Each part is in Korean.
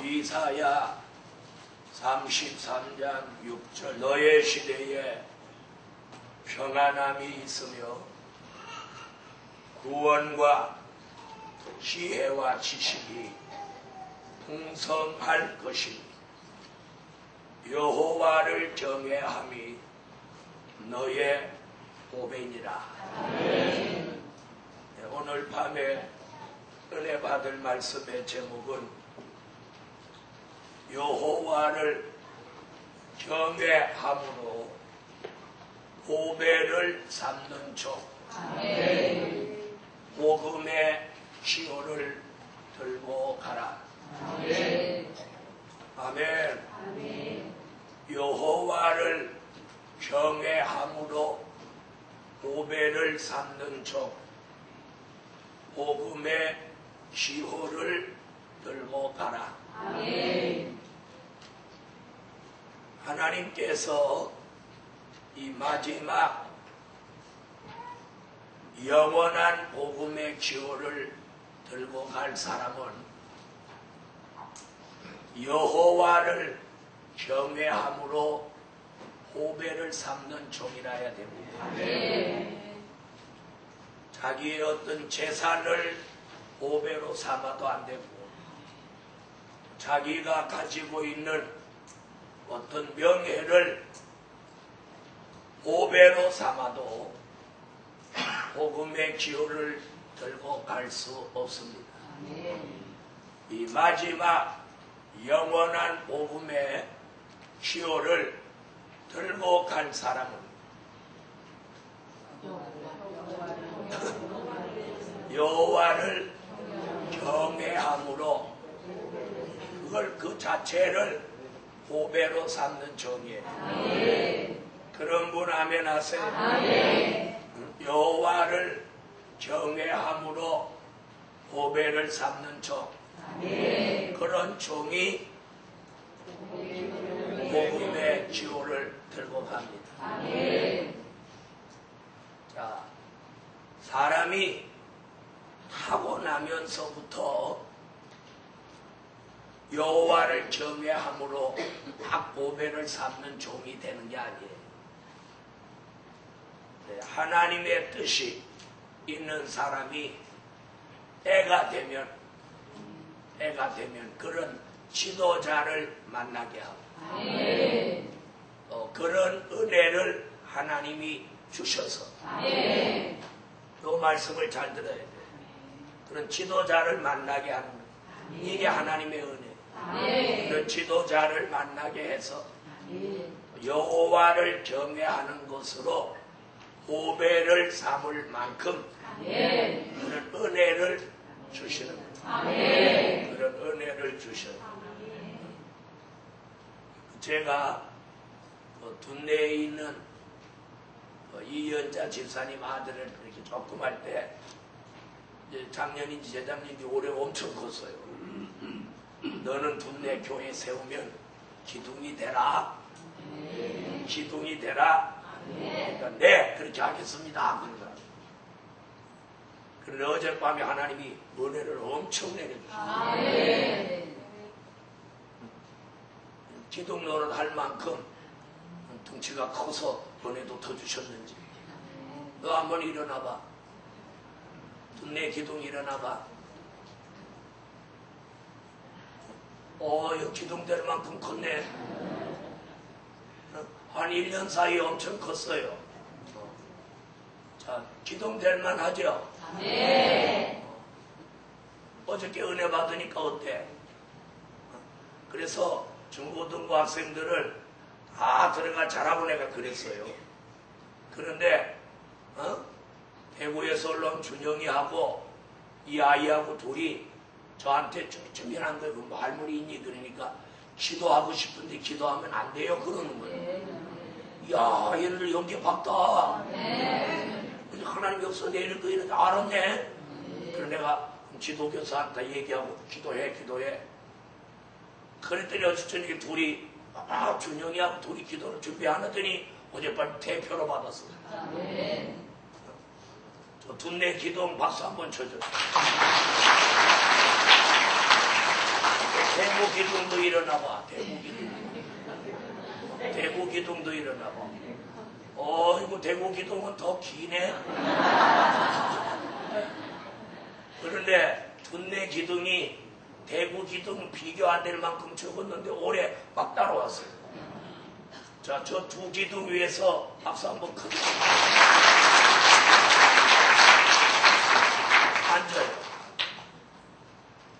이사야 33장 6절 너의 시대에 평안함이 있으며 구원과 지혜와 지식이 풍성할 것이니 여호와를 경외함이 너의 보배니라. 오늘 밤에 은혜 받을 말씀의 제목은 여호와를 경외함으로 보배를 삼는 종. 복음의 기호를 들고 가라. 아멘. 여호와를 경외함으로 보배를 삼는 종. 복음의 기호를 들고 가라. 아멘. 하나님께서 이 마지막 영원한 복음의 기호를 들고 갈 사람은 여호와를 경외함으로 보배를 삼는 종이라야 됩니다. 아멘. 자기의 어떤 재산을 보배로 삼아도 안 되고 자기가 가지고 있는 어떤 명예를 보배로 삼아도 복음의 기호를 들고 갈 수 없습니다. 이 마지막 영원한 복음의 기호를 들고 갈 사람은 여호와를 경외함으로 그걸 그 자체를 보배로 삼는 종이에요. 그런 분 아멘 하세요. 여호와를 경외함으로 보배를 삼는 종. 그런 종이 복음의 기호를 들고 갑니다. 자, 사람이 타고나면서부터 여호와를 경외함으로 딱 보배를 삼는 종이 되는 게 아니에요. 하나님의 뜻이 있는 사람이 때가 되면 그런 지도자를 만나게 하고 그런 은혜를 하나님이 주셔서 이 말씀을 잘 들어야 돼요. 그런 지도자를 만나게 하는 것. 이게 하나님의 은혜. 그런 지도자를 만나게 해서 여호와를 경외하는 것으로 보배를 삼을 만큼 그런 은혜를 주시는 거예요. 그런 은혜를 주셔요. 제가 둔내에 있는 이연자 집사님 아들을 이렇게 조금 할 때 작년인지 재작년인지 올해 엄청 컸어요. 너는 둔내 교회 세우면 기둥이 되라. 기둥이 되라. 그러니까 네, 그렇게 하겠습니다. 그런데 어젯밤에 하나님이 은혜를 엄청 내려주셨어요. 기둥 노릇 할 만큼 덩치가 커서 은혜도 더 주셨는지. 너 한번 일어나봐. 둔내 기둥 일어나봐. 이 기둥 될 만큼 컸네. 한 1년 사이에 엄청 컸어요. 자, 기둥 될 만하죠? 어저께 은혜 받으니까 어때? 그래서 중고등부 학생들을 다 들어가 잘하고 내가 그랬어요. 그런데 대구에서 올라온 준영이하고 이 아이하고 둘이 저한테 준비한 거예요. 뭐 할머니 있니? 그러니까 기도하고 싶은데 기도하면 안 돼요. 그러는 거예요. 야, 얘네들 연기 봤다. 하나님 역사 내릴 거 이런데 알았네. 그래서 내가 지도교사한테 얘기하고 기도해. 그랬더니 어제 저녁에 둘이 준영이하고 둘이 기도를 준비하더니 어젯밤 대표로 받았어요. 저 둔내 기동 박수 한번 쳐줘. 대구 기둥도 일어나봐. 대구 기둥도 일어나봐. 이거 대구 기둥은 더 기네. 그런데 둔내 기둥이 대구 기둥 비교 안 될 만큼 적었는데 올해 막 따라왔어요. 자, 저 두 기둥 위에서 박수 한번 크게 앉아요.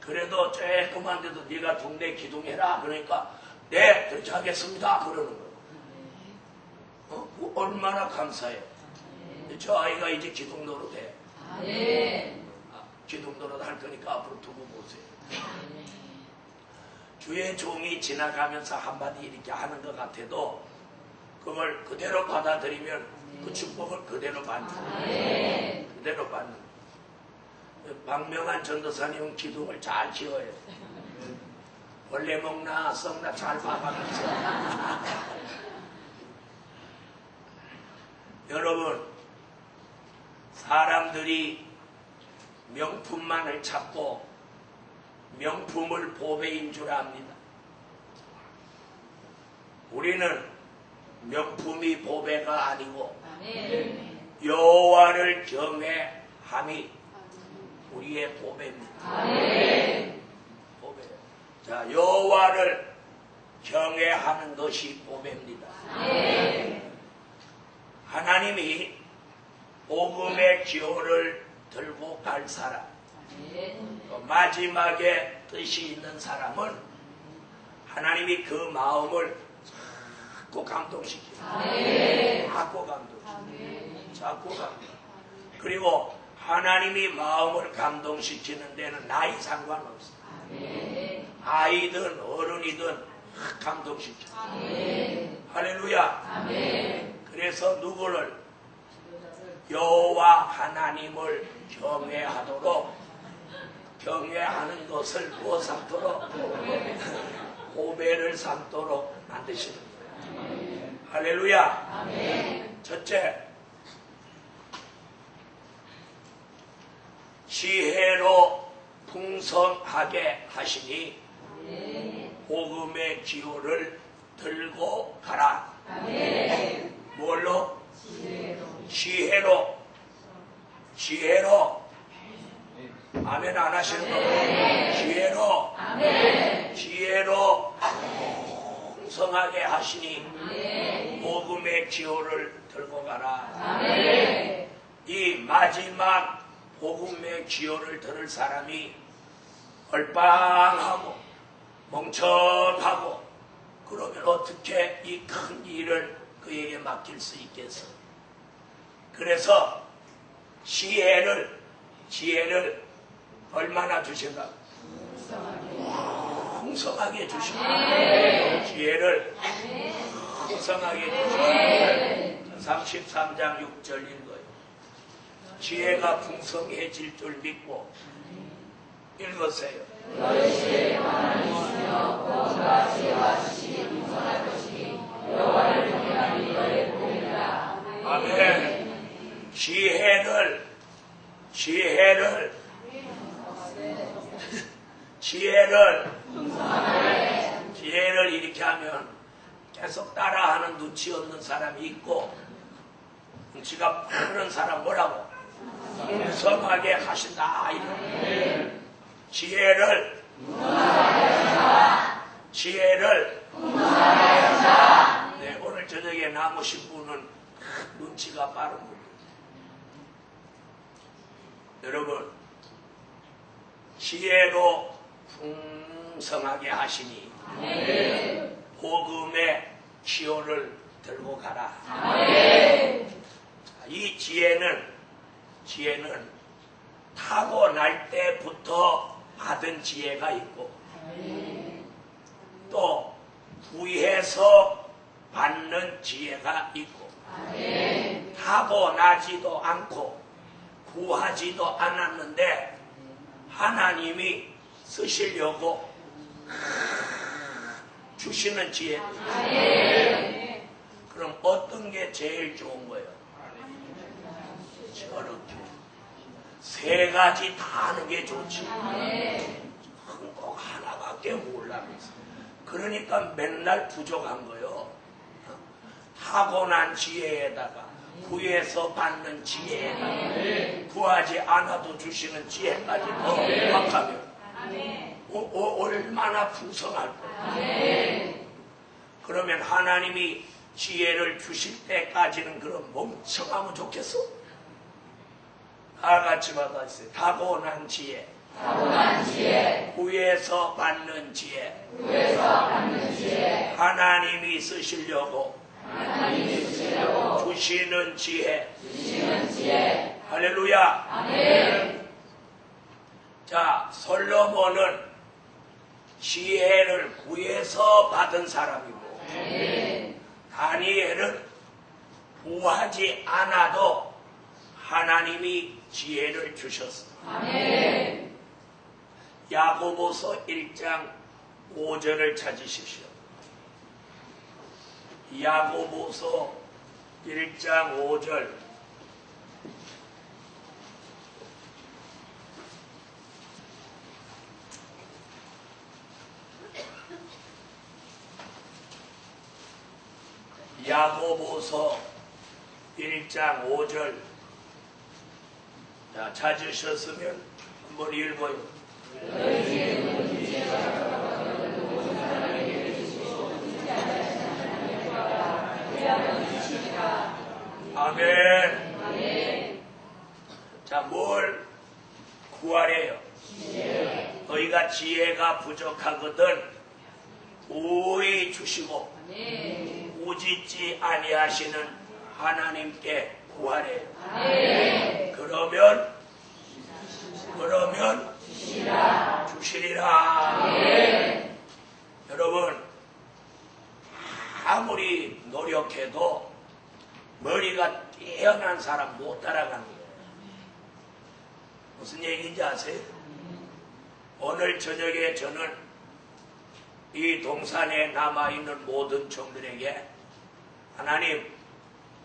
그래도 조그만데도 네가 동네 기둥해라. 그러니까 네, 그렇게 하겠습니다. 그러는 거예요. 얼마나 감사해요. 저 아이가 이제 기둥 노릇해. 기둥 노릇 할 거니까 앞으로 두고 보세요. 주의 종이 지나가면서 한마디 이렇게 하는 것 같아도 그걸 그대로 받아들이면 그 축복을 그대로 받는 거예요. 그대로 받는 거예요. 박명한 전도사님은 기둥을 잘 키워요. 벌레 먹나 썩나 잘 봐가면서. 여러분, 사람들이 명품만을 찾고 명품을 보배인 줄 압니다. 우리는 명품이 보배가 아니고 여호와를 경외함이 우리의 보배입니다. 보배. 자, 여호와를 경외하는 것이 보배입니다. 하나님이 복음의 기호를 들고 갈 사람, 마지막에 뜻이 있는 사람은 하나님이 그 마음을 자꾸 감동시키고 자꾸 감동시키고 자꾸 감동. 그리고 하나님이 마음을 감동시키는 데는 나이 상관없어. 아이든 어른이든 감동시켜. 할렐루야. 그래서 누구를 여호와 하나님을 경외하도록, 경외하는 것을 뭐 삼도록? 보배를 삼도록 만드시는 거예요. 할렐루야. 첫째, 지혜로 풍성하게 하시니 복음의 기호를 들고 가라. 뭘로? 지혜로. 지혜로. 아멘 안 하시는 거? 지혜로. 지혜로 풍성하게 하시니 복음의 기호를 들고 가라. 이 마지막 복음의 기호를 들을 사람이 얼빵하고 멍청하고 그러면 어떻게 이 큰 일을 그에게 맡길 수 있겠어? 그래서 지혜를 얼마나 주신다? 풍성하게 주신다. 지혜를 풍성하게 주신다. 33장 6절 읽어요. 지혜가 풍성해질 줄 믿고 읽으세요. 너희 하나님이시여 구원과 지혜와 지식이 풍성할 것이니 여호와를 경외하니 너의 복이라. 아멘. 지혜를 이렇게 하면 계속 따라하는 눈치 없는 사람이 있고, 눈치가 빠른 사람 뭐라고? 풍성하게 하신다. 지혜를 네, 오늘 저녁에 남으신 분은 눈치가 빠른 분. 여러분, 지혜로 풍성하게 하시니 복음의 기호를 들고 가라. 이 지혜는 타고날 때부터 받은 지혜가 있고 또 부해서 받는 지혜가 있고 타고나지도 않고 구하지도 않았는데 하나님이 쓰시려고 주시는 지혜. 그럼 어떤 게 제일 좋은 거예요? 저렇게 세 가지 다 하는 게 좋지. 꼭 하나밖에 몰라. 사람이 있어. 그러니까 맨날 부족한 거요. 타고난 지혜에다가 구에서 받는 지혜에다가 구하지 않아도 주시는 지혜까지 더합하면 얼마나 풍성할 거야. 그러면 하나님이 지혜를 주실 때까지는 그럼 멍청하면 좋겠어? 다 같이 받아주세요. 타고난 지혜, 구에서 받는 지혜, 하나님이 쓰시려고 주시는 지혜. 할렐루야. 아멘. 자, 솔로몬은 지혜를 구에서 받은 사람이고, 다니엘은 구하지 않아도 하나님이 지혜를 주셨습니다. 야고보서 1장 5절을 찾으십시오. 야고보서 1장 5절. 야고보서 1장 5절. 자, 찾으셨으면 한번 읽어요. 아멘. 자, 뭘 구하래요? 너희가 지혜가 부족하거든 구히 주시고 꾸짖지 아니하시는 하나님께 구하래요. 그러면 주시리라. 여러분, 아무리 노력해도 머리가 뛰어난 사람 못 따라가는 거예요. 무슨 얘기인지 아세요? 오늘 저녁에 저는 이 동산에 남아있는 모든 종들에게 하나님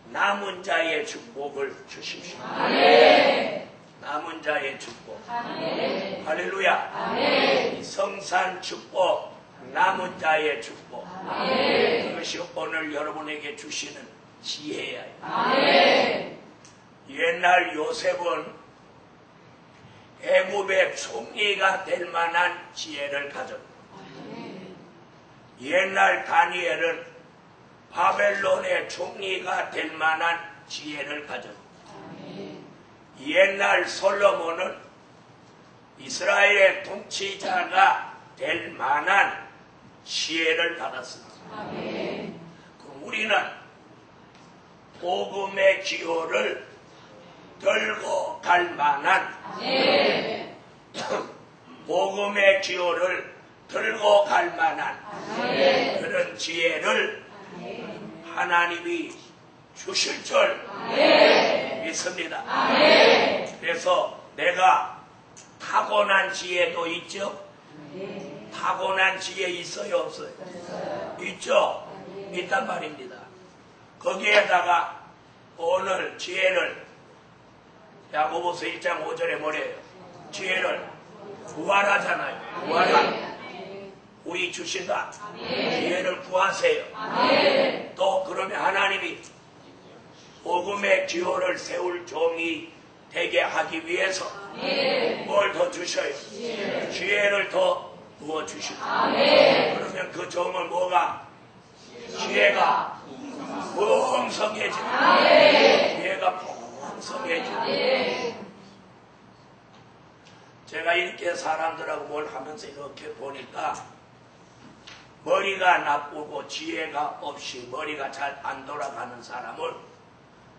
남은 자의 축복을 주십시오. 아멘. 남은 자의 축복. 아멘. 할렐루야. 아멘. 성산 축복, 남은 자의 축복. 아멘. 그것이 오늘 여러분에게 주시는 지혜예요. 아멘. 옛날 요셉은 애굽의 총리가 될 만한 지혜를 가졌고, 옛날 다니엘은 바벨론의 총리가 될 만한 지혜를 가졌고, 옛날 솔로몬은 이스라엘의 통치자가 될 만한 지혜를 받았습니다. 그럼 우리는 복음의 기호를 들고 갈 만한 복음의 기호를 들고 갈 만한 그런 지혜를 하나님이 주실 줄 믿습니다. 그래서 내가 타고난 지혜도 있죠? 타고난 지혜 있어요, 없어요? 있죠? 있단 말입니다. 거기에다가 오늘 지혜를 야고보서 1장 5절에 뭐래요? 지혜를 구하라잖아요. 구하라. 구히 주신다. 지혜를 구하세요. 또 그러면 하나님이 복음의 기호를 세울 종이 되게 하기 위해서 뭘 더 주셔요? 지혜를 더 부어주시고, 그러면 그 종은 뭐가? 지혜가 풍성해지고, 지혜가 풍성해지고. 제가 이렇게 사람들하고 뭘 하면서 이렇게 보니까 머리가 나쁘고 지혜가 없이 머리가 잘 안 돌아가는 사람은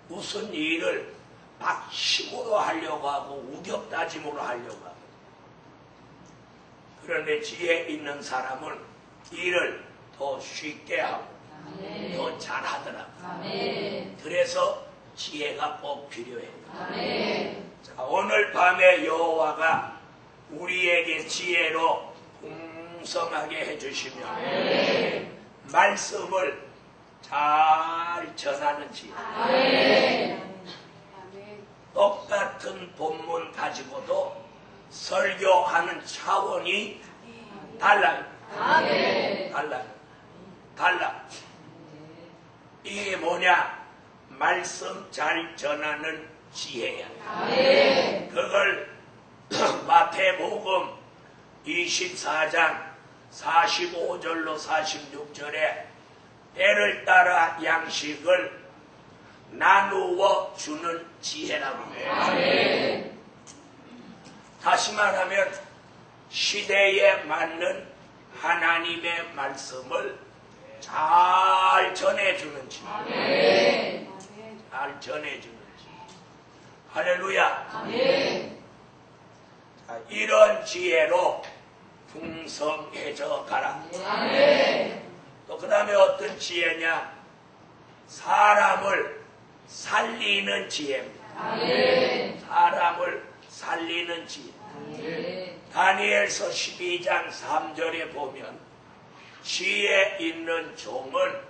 무슨 일을 막 힘으로 하려고 하고 우격다짐으로 하려고 하고, 그런데 지혜 있는 사람은 일을 더 쉽게 하고 더 잘하더라고요. 그래서 지혜가 꼭 필요해요. 자, 오늘 밤에 여호와가 우리에게 지혜로 풍성하게 해주시면 말씀을 잘 전하는 지혜. 똑같은 본문 가지고도 설교하는 차원이 달라요. 아멘. 달라. 이게 뭐냐? 말씀 잘 전하는 지혜야. 아멘. 그걸 마태복음 24장 45절로 46절에 때를 따라 양식을 나누어 주는 지혜라고 해요. 아멘. 다시 말하면 시대에 맞는 하나님의 말씀을 잘 전해주는 지혜. 아멘. 잘 전해주는 지혜. 할렐루야. 아멘. 자, 이런 지혜로 풍성해져 가라. 아멘. 또 그 다음에 어떤 지혜냐? 사람을 살리는 지혜입니다. 아멘. 사람을 살리는 지혜. 아멘. 다니엘서 12장 3절에 보면 지혜 있는 종은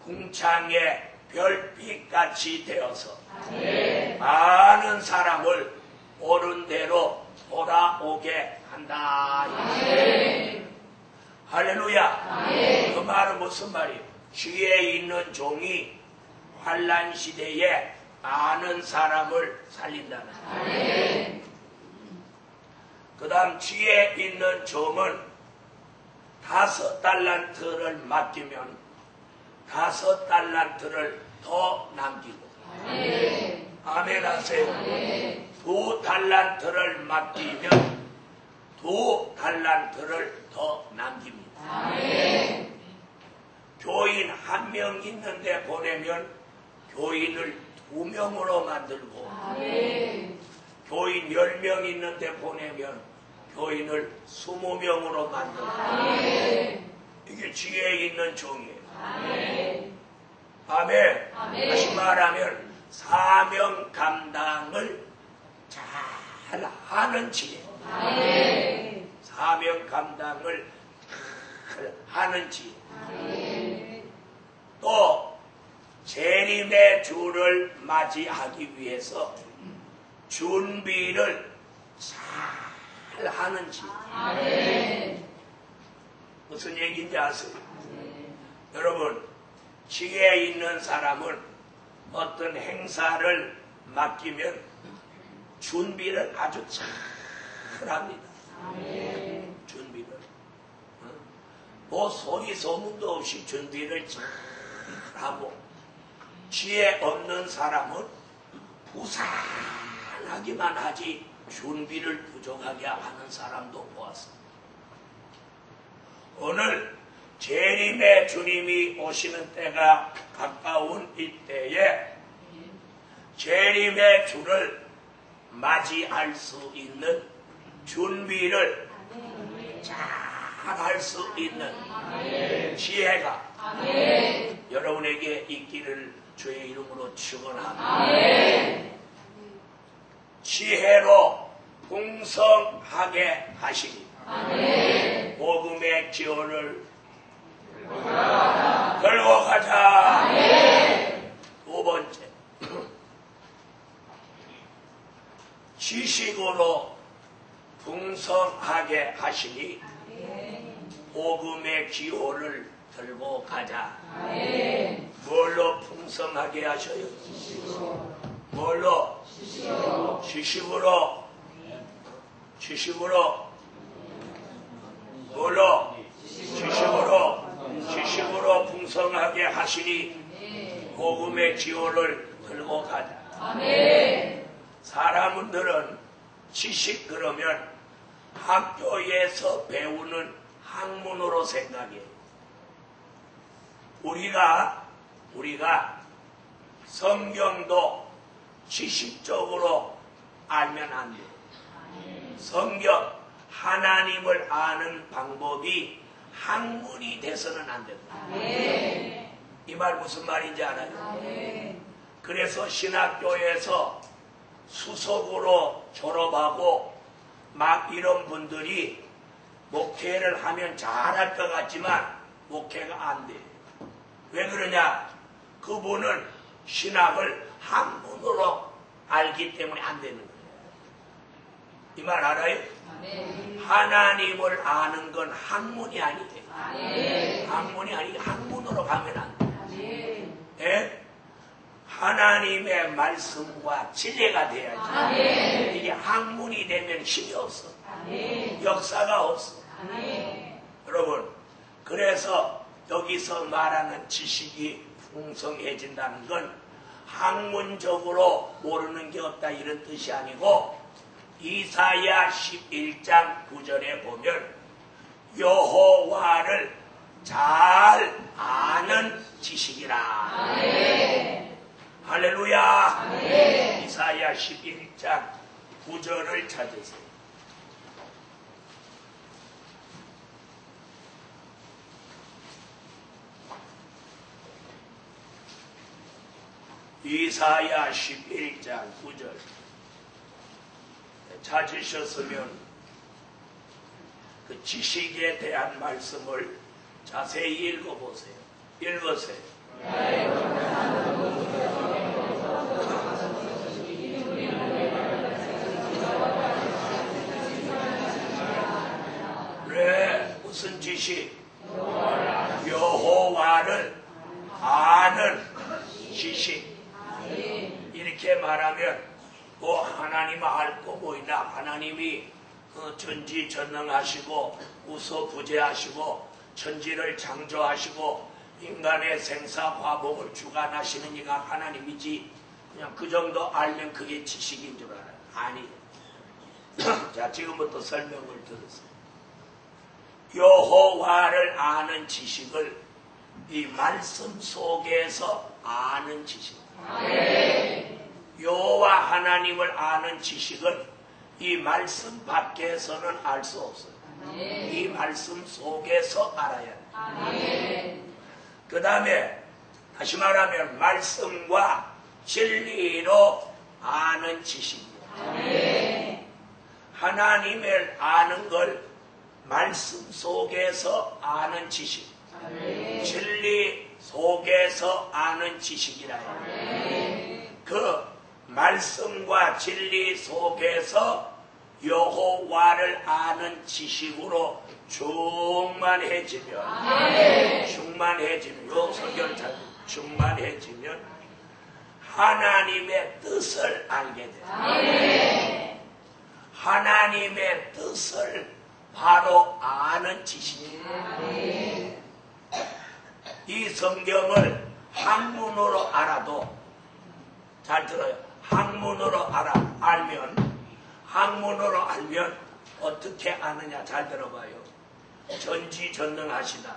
궁창의 별빛같이 되어서 아멘. 많은 사람을 옳은 대로 돌아오게 한다. 아멘. 할렐루야. 아멘. 그 말은 무슨 말이에요? 지혜 있는 종이 환난 시대에 많은 사람을 살린다는 거예요. 아멘. 그 다음 지혜 있는 종은 5달란트를 맡기면 5달란트를 더 남기고 아멘. 아멘 하세요. 아멘. 2달란트를 맡기면 2달란트를 더 남깁니다. 아멘. 교인 1명 있는데 보내면 교인을 2명으로 만들고 아멘. 교인 10명 있는데 보내면 교인을 20명으로 만들고 아멘. 이게 지혜 있는 종이에요. 아멘. 아멘. 아멘. 다시 말하면 사명 감당을 잘 하는 지혜. 아멘. 사명 감당을 잘 하는 지혜. 아멘. 또 재림의 주를 맞이하기 위해서 준비를 잘 하는 지혜. 아멘. 무슨 얘기인지 아세요? 여러분, 지혜 있는 사람은 어떤 행사를 맡기면 준비를 아주 잘 합니다. 아멘. 준비를. 뭐 소리 소문도 없이 준비를 잘 하고, 지혜 없는 사람은 부산하기만 하지 준비를 부족하게 하는 사람도 보았습니다. 오늘 재림의 주님이 오시는 때가 가까운 이때에 재림의 주를 맞이할 수 있는 준비를 잘 할 수 있는 지혜가 아멘. 여러분에게 있기를 주의 이름으로 축원합니다. 아멘. 지혜로 풍성하게 하시니 아멘. 복음의 기호를 들고 가자. 아멘. 두 번째, 지식으로 풍성하게 하시니 복음의 기호를 들고 가자. 아멘. 뭘로 풍성하게 하셔요? 뭘로? 지식으로. 지식으로. 뭘로? 지식으로 풍성하게 하시니 복음의 기호를 들고 가자. 아멘. 사람들은 지식 그러면 학교에서 배우는 학문으로 생각해요. 우리가 성경도 지식적으로 알면 안 돼요. 성경, 하나님을 아는 방법이 학문이 돼서는 안 된다. 이 말 무슨 말인지 알아요? 그래서 신학교에서 수석으로 졸업하고 막 이런 분들이 목회를 하면 잘할 것 같지만 목회가 안 돼요. 왜 그러냐? 그분은 신학을 학문으로 알기 때문에 안 되는 거예요. 이 말 알아요? 하나님을 아는 건 학문이 아니에요. 학문이 아니고 학문으로 가면 안 돼. 예? 하나님의 말씀과 진리가 돼야지. 이게 학문이 되면 힘이 없어. 역사가 없어. 여러분, 그래서 여기서 말하는 지식이 풍성해진다는 건 학문적으로 모르는 게 없다 이런 뜻이 아니고, 이사야 11장 9절에 보면 여호와를 잘 아는 지식이라. 할렐루야. 이사야 11장 9절을 찾으세요. 이사야 11장 9절 찾으셨으면 그 지식에 대한 말씀을 자세히 읽어보세요. 읽으세요. 왜? 무슨 지식? 여호와를 아는 지식. 이렇게 말하면 뭐 하나님 알 거 뭐 있나? 하나님이 전지전능하시고 우서부재하시고 천지를 창조하시고 인간의 생사화복을 주관하시는 이가 하나님이지, 그냥 그 정도 알면 그게 지식인 줄 알아요. 아니. 자, 지금부터 설명을 들으세요. 여호와를 아는 지식을 이 말씀 속에서 아는 지식. 여호와 하나님을 아는 지식은 이 말씀 밖에서는 알 수 없어요. 이 말씀 속에서 알아야 돼. 그 다음에 다시 말하면 말씀과 진리로 아는 지식입니다. 하나님을 아는 걸 말씀 속에서 아는 지식, 진리 속에서 아는 지식이라요. 그 말씀과 진리 속에서 여호와를 아는 지식으로 충만해지면, 요 설교를 충만해지면 하나님의 뜻을 알게 돼요. 하나님의 뜻을 바로 아는 지식이에요. 이 성경을 학문으로 알아도, 잘 들어요. 학문으로 알면 어떻게 아느냐? 잘 들어봐요. 전지전능하시다,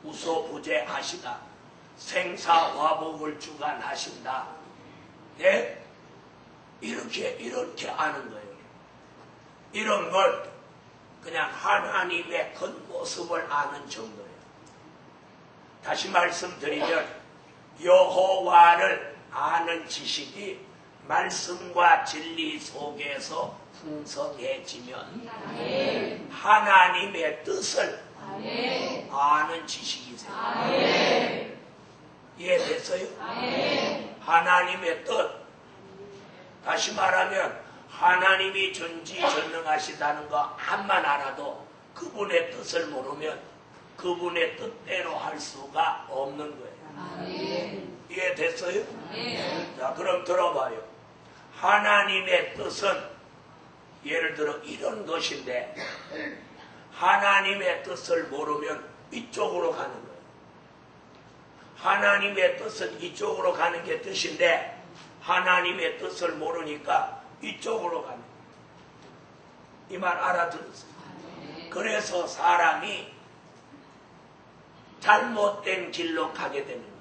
우소부재하시다, 생사화복을 주관하신다. 예? 이렇게 아는 거예요. 이런 걸 그냥 하나님의 겉모습을 아는 정도예요. 다시 말씀드리면 여호와를 아는 지식이 말씀과 진리 속에서 풍성해지면 하나님의 뜻을 아는 지식이세요. 이해됐어요? 하나님의 뜻. 다시 말하면 하나님이 전지전능하시다는 거 한만 알아도 그분의 뜻을 모르면 그분의 뜻대로 할 수가 없는 거예요. 이해됐어요? 자, 그럼 들어봐요. 하나님의 뜻은 예를 들어 이런 것인데 하나님의 뜻을 모르면 이쪽으로 가는 거예요. 하나님의 뜻은 이쪽으로 가는 게 뜻인데 하나님의 뜻을 모르니까 이쪽으로 가는 거예요. 이 말 알아들었어요? 그래서 사람이 잘못된 길로 가게 되는 거예요.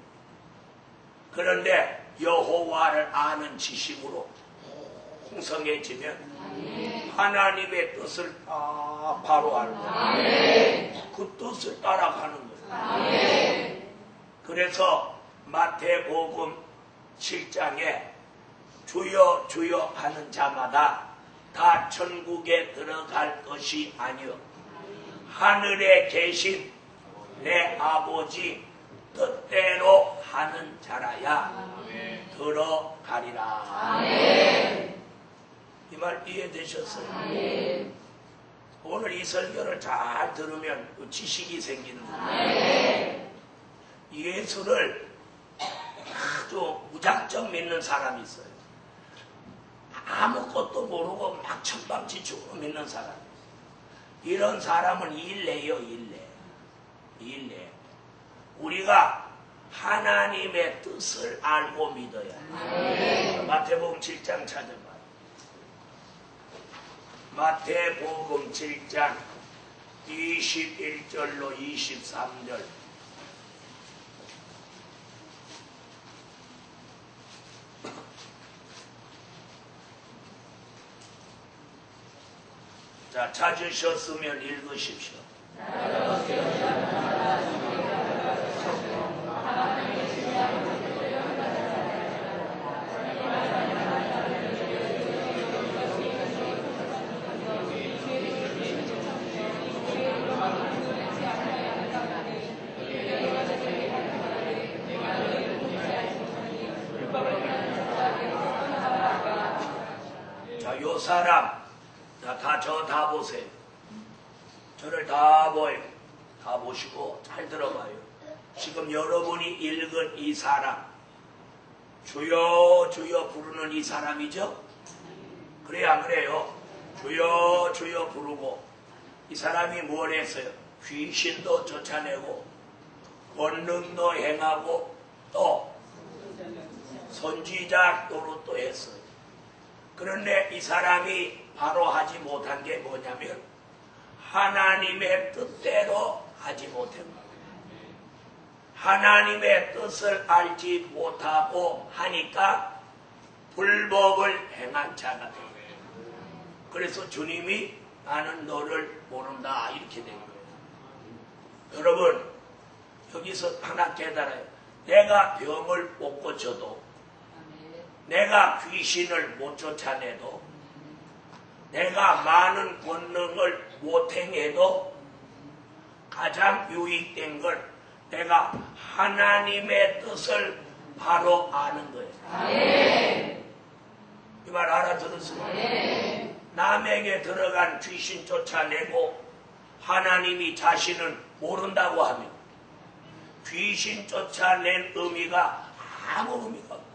그런데 여호와를 아는 지식으로 풍성해지면 하나님의 뜻을 바로 알고 그 뜻을 따라가는 거예요. 그래서 마태복음 7장에 주여 주여 하는 자마다 다 천국에 들어갈 것이 아니요 하늘에 계신 내 아버지 뜻대로 하는 자라야 들어가리라. 이 말 이해되셨어요? 오늘 이 설교를 잘 들으면 지식이 생기는 거예요. 예수를 아주 무작정 믿는 사람이 있어요. 아무것도 모르고 막 천방지축으로 믿는 사람. 이런 사람은 일례요, 일례. 우리가 하나님의 뜻을 알고 믿어야 해요. 마태복음 7장 찾아봐요. 마태복음 7장 21절로 23절. 자, 찾으셨으면 읽으십시오. 자, 요 사람, 다 보세요. 저를 다 보여요. 다 보시고 잘 들어봐요. 지금 여러분이 읽은 이 사람, 주여 주여 부르는 이 사람이죠? 그래요, 안 그래요? 주여 주여 부르고 이 사람이 뭘 했어요? 귀신도 쫓아내고 권능도 행하고 또 선지자 노릇도 했어요. 그런데 이 사람이 바로 하지 못한 게 뭐냐면 하나님의 뜻대로 하지 못한 거예요. 하나님의 뜻을 알지 못하고 하니까 불법을 행한 자가 돼요. 그래서 주님이 나는 너를 모른다 이렇게 된 거예요. 여러분 여기서 하나 깨달아요. 내가 병을 못 고쳐도 내가 귀신을 못 쫓아내도 내가 많은 권능을 못 행해도 가장 유익된 걸 내가 하나님의 뜻을 바로 아는 거예요. 이 말 알아들었어요? 남에게 들어간 귀신 쫓아내고 하나님이 자신을 모른다고 하면 귀신 쫓아낸 의미가 아무 의미가 없어요.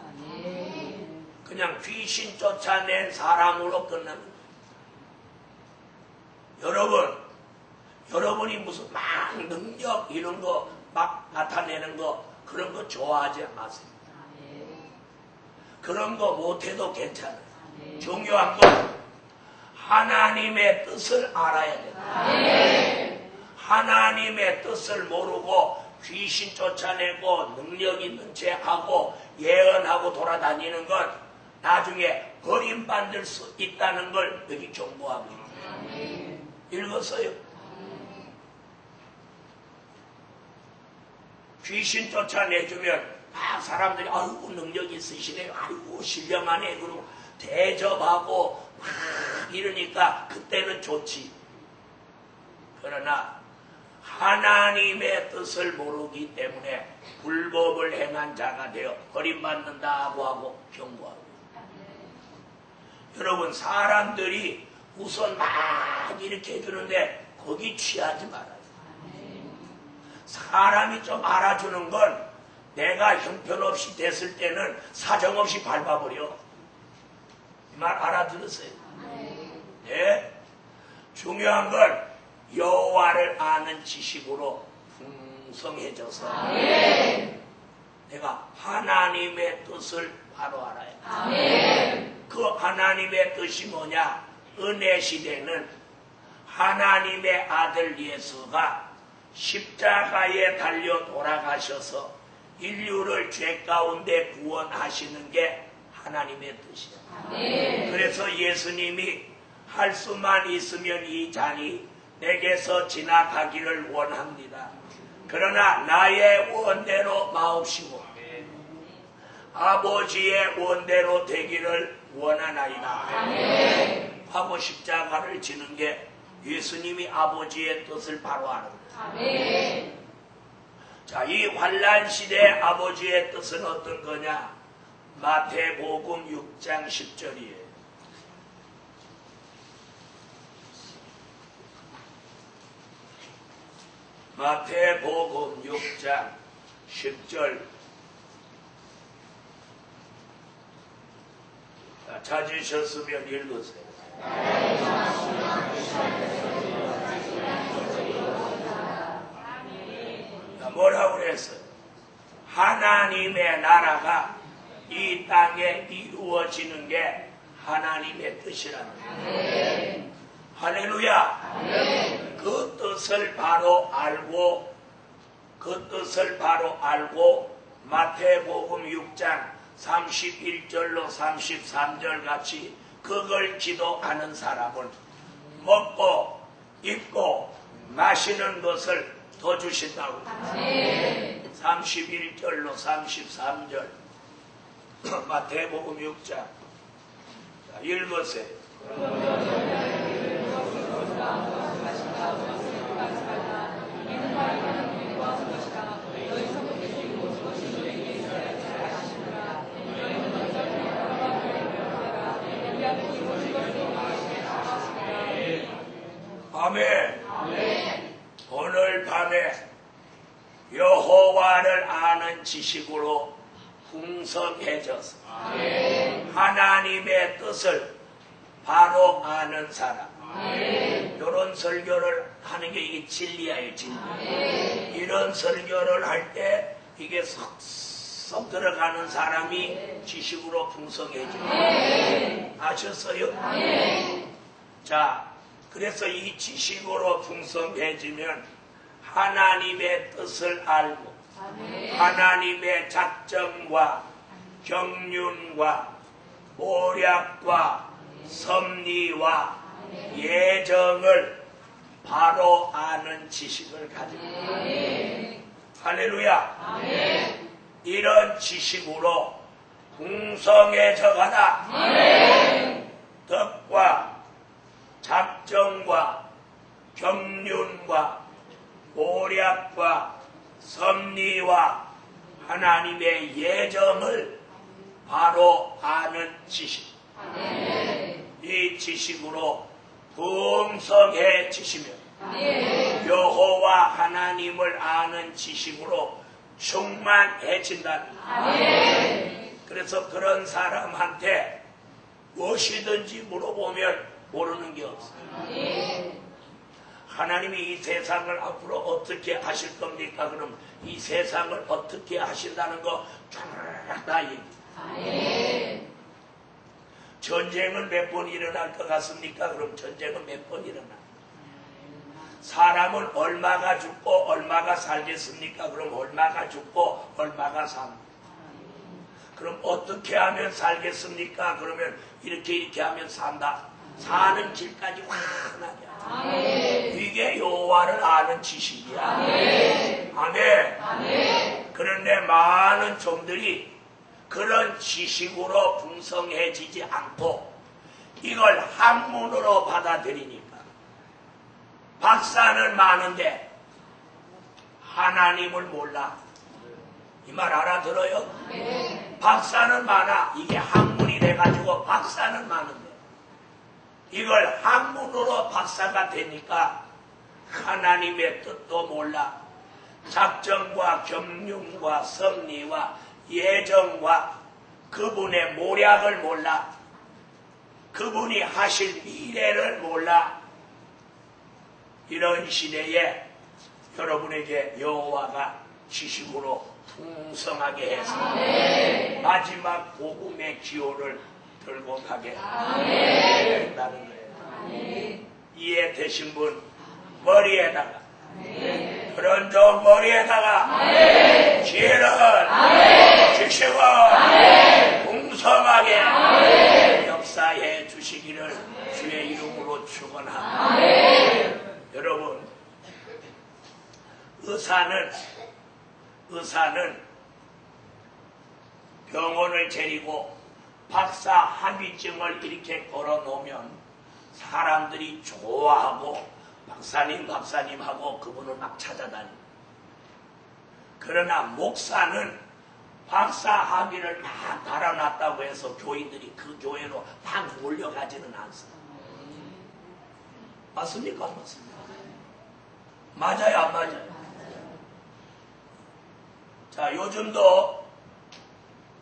그냥 귀신 쫓아낸 사람으로 끝나는 거예요. 여러분이 무슨 막 능력 이런 거 막 나타내는 거 그런 거 좋아하지 마세요. 그런 거 못해도 괜찮아요. 중요한 건 하나님의 뜻을 알아야 돼요. 하나님의 뜻을 모르고 귀신 쫓아내고 능력 있는 채 하고 예언하고 돌아다니는 건 나중에 버림받을 수 있다는 걸 여기 경고하고 있어요. 읽었어요? 귀신 쫓아내주면 막 사람들이 아이고 능력 있으시네요. 아이고 신령하네. 그러고 대접하고 막 이러니까 그때는 좋지. 그러나 하나님의 뜻을 모르기 때문에 불법을 행한 자가 되어 버림받는다고 하고 경고하고. 여러분 사람들이 우선 막 이렇게 해주는데 거기 취하지 말아요. 사람이 좀 알아주는 건 내가 형편없이 됐을 때는 사정없이 밟아버려. 이 말 알아들으세요? 네. 중요한 건 여호와를 아는 지식으로 풍성해져서 내가 하나님의 뜻을 바로 알아야 돼. 그 하나님의 뜻이 뭐냐? 은혜 시대는 하나님의 아들 예수가 십자가에 달려 돌아가셔서 인류를 죄 가운데 구원하시는 게 하나님의 뜻이야. 그래서 예수님이 할 수만 있으면 이 잔이 내게서 지나가기를 원합니다. 그러나 나의 원대로 마옵시고 아버지의 원대로 되기를 원하나이다 하고 십자가를 지는 게 예수님이 아버지의 뜻을 바로 아는 거예요. 자, 이 환난 시대 아버지의 뜻은 어떤 거냐? 마태복음 6장 10절이에요. 마태복음 6장 10절 찾으셨으면 읽으세요. 뭐라고 그랬어요? 하나님의 나라가 이 땅에 이루어지는 게 하나님의 뜻이라는 거예요. 할렐루야. 그 뜻을 바로 알고 마태복음 6장 31절로 33절 같이 그걸 기도하는 사람은 먹고 입고 마시는 것을 더 주신다고. 31절로 33절 마태복음 6장 읽으세요. 아멘. 오늘 밤에 여호와를 아는 지식으로 풍성해져서 하나님의 뜻을 바로 아는 사람. 이런 설교를 하는 게 이게 진리예요, 진리. 이런 설교를 할 때 이게 쏙 들어가는 사람이 지식으로 풍성해져요. 아셨어요? 자, 그래서 이 지식으로 풍성해지면 하나님의 뜻을 알고 하나님의 작정과 경륜과 모략과 섭리와 예정을 바로 아는 지식을 가지고 할렐루야. 이런 지식으로 풍성해져 가라. 덕과 작정과 경륜과 모략과 섭리와 하나님의 예정을 바로 아는 지식. 이 지식으로 풍성해지시면 여호와 하나님을 아는 지식으로 충만해진다. 그래서 그런 사람한테 무엇이든지 물어보면 모르는 게 없어요. 하나님이 이 세상을 앞으로 어떻게 하실 겁니까? 그럼 이 세상을 어떻게 하신다는 거 쫙 다 얘기해요. 전쟁은 몇 번 일어날 것 같습니까? 그럼 전쟁은 몇 번 일어나? 사람은 얼마가 죽고 얼마가 살겠습니까? 그럼 얼마가 죽고 얼마가 삽니다. 그럼 어떻게 하면 살겠습니까? 그러면 이렇게 하면 산다. 사는 길까지 환하게. 이게 여호와를 아는 지식이야. 아멘. 그런데 많은 종들이 그런 지식으로 풍성해지지 않고 이걸 학문으로 받아들이니까 박사는 많은데 하나님을 몰라. 이 말 알아들어요? 박사는 많아. 이게 학문이 돼가지고 박사는 많은데 이걸 학문으로 박사가 되니까 하나님의 뜻도 몰라. 작정과 경륜과 섭리와 예정과 그분의 모략을 몰라. 그분이 하실 미래를 몰라. 이런 시대에 여러분에게 여호와가 지식으로 풍성하게 해서 마지막 복음의 기호를 들고 가게 된다는 거예요. 이해되신 분 머리에다가 그런 종 머리에다가 지혜를 지식을 풍성하게 역사해 주시기를 주의 이름으로 축원합니다. 여러분, 의사는 병원을 차리고 박사 학위증을 이렇게 걸어놓으면 사람들이 좋아하고 박사님 하고 그분을 막 찾아다닙니다. 그러나 목사는 박사 학위를 막 달아놨다고 해서 교인들이 그 교회로 다 몰려가지는 않습니다. 맞습니까? 안 맞습니까? 맞아요, 안 맞아요? 자, 요즘도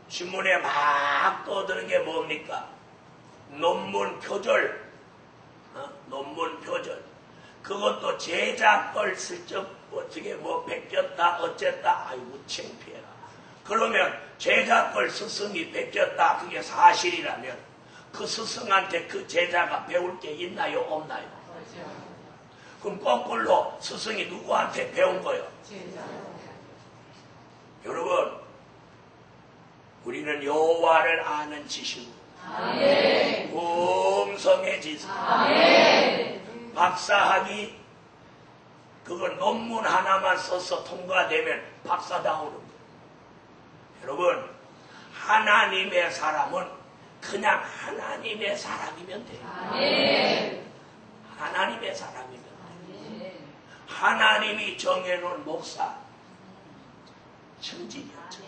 신문에 막 떠드는 게 뭡니까? 논문 표절. 논문 표절. 그것도 제자 걸 슬쩍 어떻게 뭐 베꼈다 어쨌다. 아이고 창피해라. 그러면 제자 걸 스승이 베꼈다. 그게 사실이라면 그 스승한테 그 제자가 배울 게 있나요 없나요? 그럼 거꾸로 스승이 누구한테 배운 거요? 여러분, 우리는 여호와를 아는 지식으로 풍성해지소. 박사학위 그건 논문 하나만 써서 통과되면 박사당 오는 거예요. 여러분, 하나님의 사람은 그냥 하나님의 사람이면 돼요. 하나님의 사람이면 돼요. 하나님이 정해놓은 목사 천직이었죠.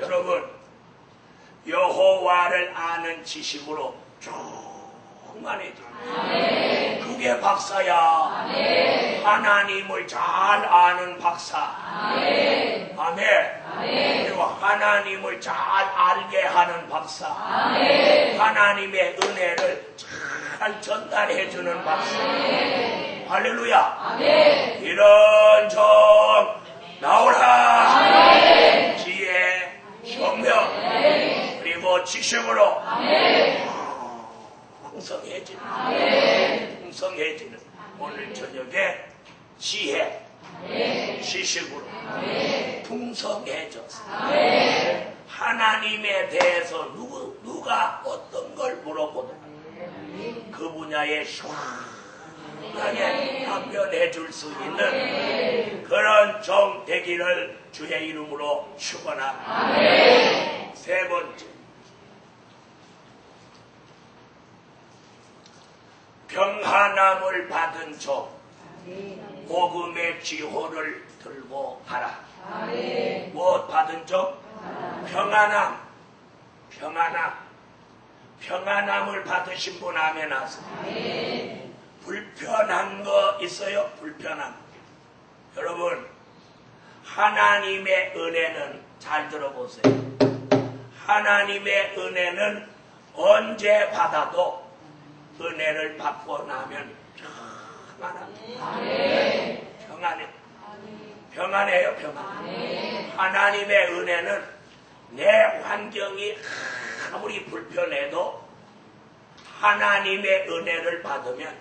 여러분, 여호와를 아는 지식으로 충만해져. 그게 박사야. 하나님을 잘 아는 박사. 아멘. 그리고 하나님을 잘 알게 하는 박사. 하나님의 은혜를 잘 전달해주는 박사. 할렐루야. 이런 종 나오라. 지혜, 성령, 그리고 지식으로 풍성해지는 오늘 저녁에 지혜, 지식으로 풍성해져서 하나님에 대해서 누가 어떤 걸 물어보든 그 분야에 시원하게 답변해 줄 수 있는 그런 종 되기를 주의 이름으로 축원합니다. 세 번째, 평안함을 받은 종, 복음의 지호를 들고 가라. 무엇 받은 종? 평안함. 평안함을 받으신 분 아멘 하세요. 불편한 거 있어요? 불편함. 여러분, 하나님의 은혜는 잘 들어보세요. 하나님의 은혜는 언제 받아도 은혜를 받고 나면 평안해요. 하나님의 은혜는 내 환경이 아무리 불편해도 하나님의 은혜를 받으면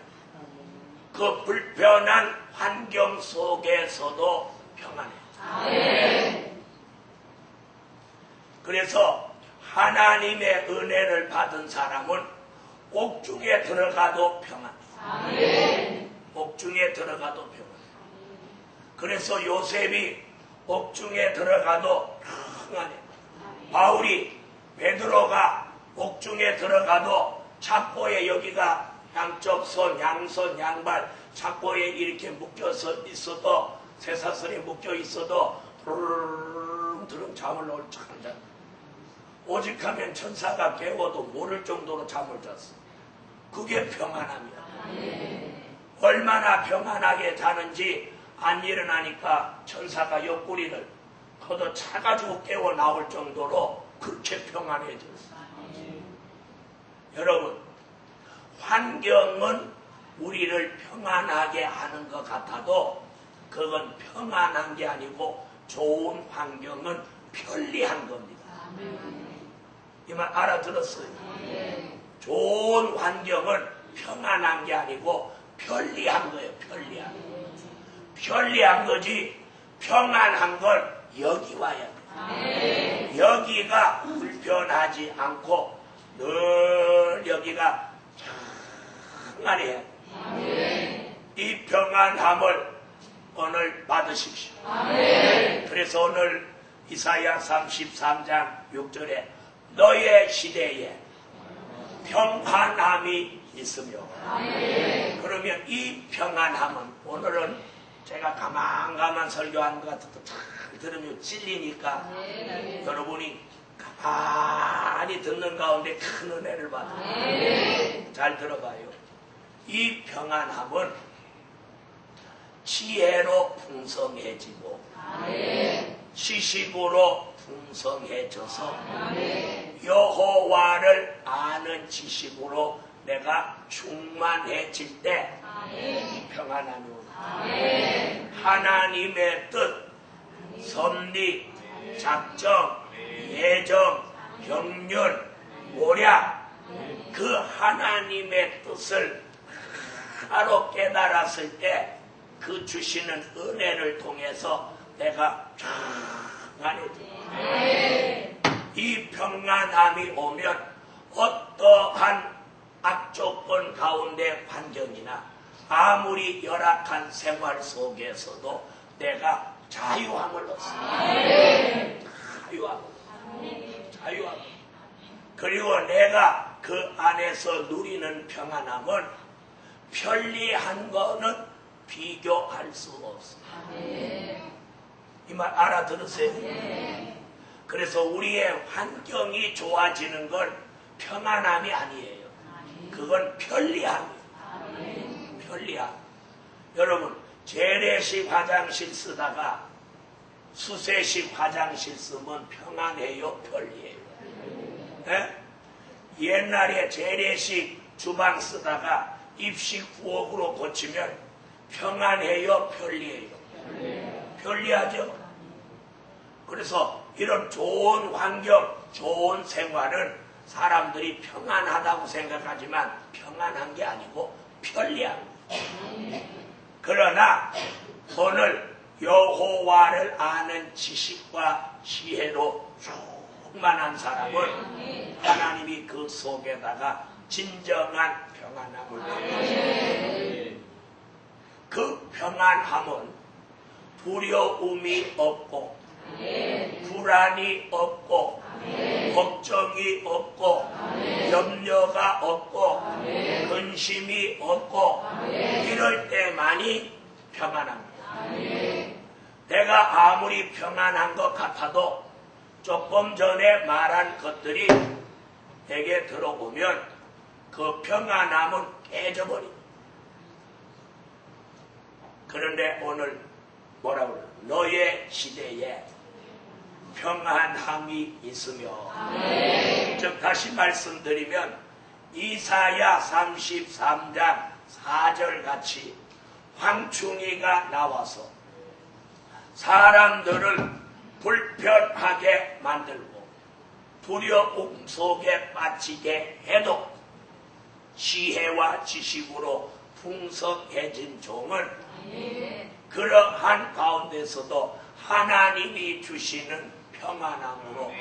그 불편한 환경 속에서도 평안해요. 그래서 하나님의 은혜를 받은 사람은 옥중에 들어가도 평안해요. 옥중에 들어가도 평안해요. 그래서 요셉이 옥중에 들어가도 평안해요. 바울이 베드로가 옥중에 들어가도 착고에 여기가 양쪽 손, 양손, 양발 착고에 이렇게 묶여서 있어도 쇠사슬에 묶여 있어도 드릉드릉 잠을 옳지 않는다. 오직하면 천사가 깨워도 모를 정도로 잠을 잤어. 그게 평안함이야. 얼마나 평안하게 자는지 안 일어나니까 천사가 옆구리를 걷어 차가지고 깨워 나올 정도로 그렇게 평안해졌어. 여러분, 환경은 우리를 평안하게 하는 것 같아도 그건 평안한 게 아니고 좋은 환경은 편리한 겁니다. 이 말 알아들었어요? 좋은 환경은 평안한 게 아니고 편리한 거예요. 편리한 거지 평안한 건 여기 와야 돼. 여기가 불편하지 않고 늘 여기가 평안해야 돼. 이 평안함을 오늘 받으십시오. 그래서 오늘 이사야 33장 6절에 너의 시대에 평안함이 있으며 그러면 이 평안함은 오늘은 제가 가만 설교하는 것 같아도 잘 들으면 찔리니까 여러분이 가만히 듣는 가운데 큰 은혜를 받아요. 잘 들어봐요. 이 평안함은 지혜로 풍성해지고 지식으로 풍성해져서 여호와를 아는 지식으로 내가 충만해질 때 평안함이 오는 하나님의 뜻, 섭리, 작정, 예정, 경륜, 모략 그 하나님의 뜻을 바로 깨달았을 때 그 주시는 은혜를 통해서 내가 평안해져. 이 평안함이 오면 어떠한 악조건 가운데 환경이나 아무리 열악한 생활 속에서도 내가 자유함을 얻습니다. 자유함. 그리고 내가 그 안에서 누리는 평안함은 편리한 거는 비교할 수 없습니다. 이 말 알아들으세요? 그래서 우리의 환경이 좋아지는 건 평안함이 아니에요. 그건 편리함이에요. 편리함. 여러분 재래식 화장실 쓰다가 수세식 화장실 쓰면 평안해요? 편리해요? 네? 옛날에 재래식 주방 쓰다가 입식 부엌으로 고치면 평안해요? 편리해요? 편리하죠? 그래서 이런 좋은 환경, 좋은 생활은 사람들이 평안하다고 생각하지만 평안한 게 아니고 편리한 거예요. 그러나 오늘 여호와를 아는 지식과 지혜로 충만한 사람은 하나님이 그 속에다가 진정한 평안함을 주십니다. 그 평안함은 두려움이 없고 불안이 없고 걱정이 없고 염려가 없고 근심이 없고 이럴 때만이 평안합니다. 내가 아무리 평안한 것 같아도 조금 전에 말한 것들이 내게 들어오면 그 평안함은 깨져버립니다. 그런데 오늘 뭐라고 그래요? 너의 시대에 평안함이 있으며 즉 다시 말씀드리면 이사야 33장 4절 같이 황충이가 나와서 사람들을 불편하게 만들고 두려움 속에 빠지게 해도 지혜와 지식으로 풍성해진 종은 그러한 가운데서도 하나님이 주시는 평안함으로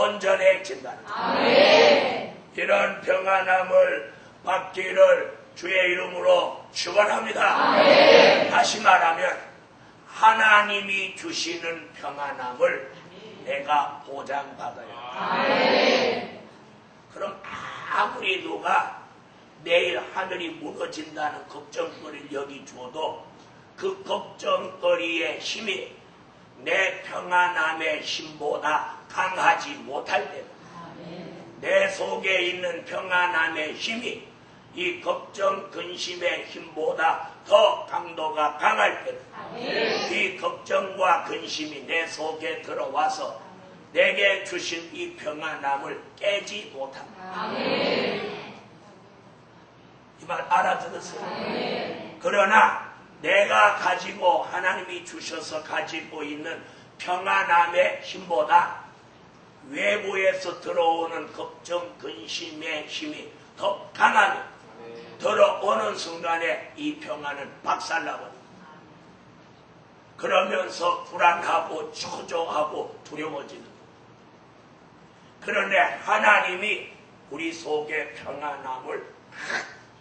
온전해진다는 거예요. 이런 평안함을 받기를 주의 이름으로 축원합니다. 다시 말하면 하나님이 주시는 평안함을 내가 보장받아요. 그럼 아무리 누가 내일 하늘이 무너진다는 걱정거리를 여기 줘도 그 걱정거리의 힘이 내 평안함의 힘보다 강하지 못할 때다. 내 속에 있는 평안함의 힘이 이 걱정 근심의 힘보다 더 강도가 강할 때다. 이 걱정과 근심이 내 속에 들어와서 내게 주신 이 평안함을 깨지 못합니다. 이 말 알아들었어요? 그러나 내가 가지고 하나님이 주셔서 가지고 있는 평안함의 힘보다 외부에서 들어오는 걱정 근심의 힘이 더 강하게 들어오는 순간에 이 평안은 박살나버립니다. 그러면서 불안하고 초조하고 두려워지는 거예요. 그런데 하나님이 우리 속에 평안함을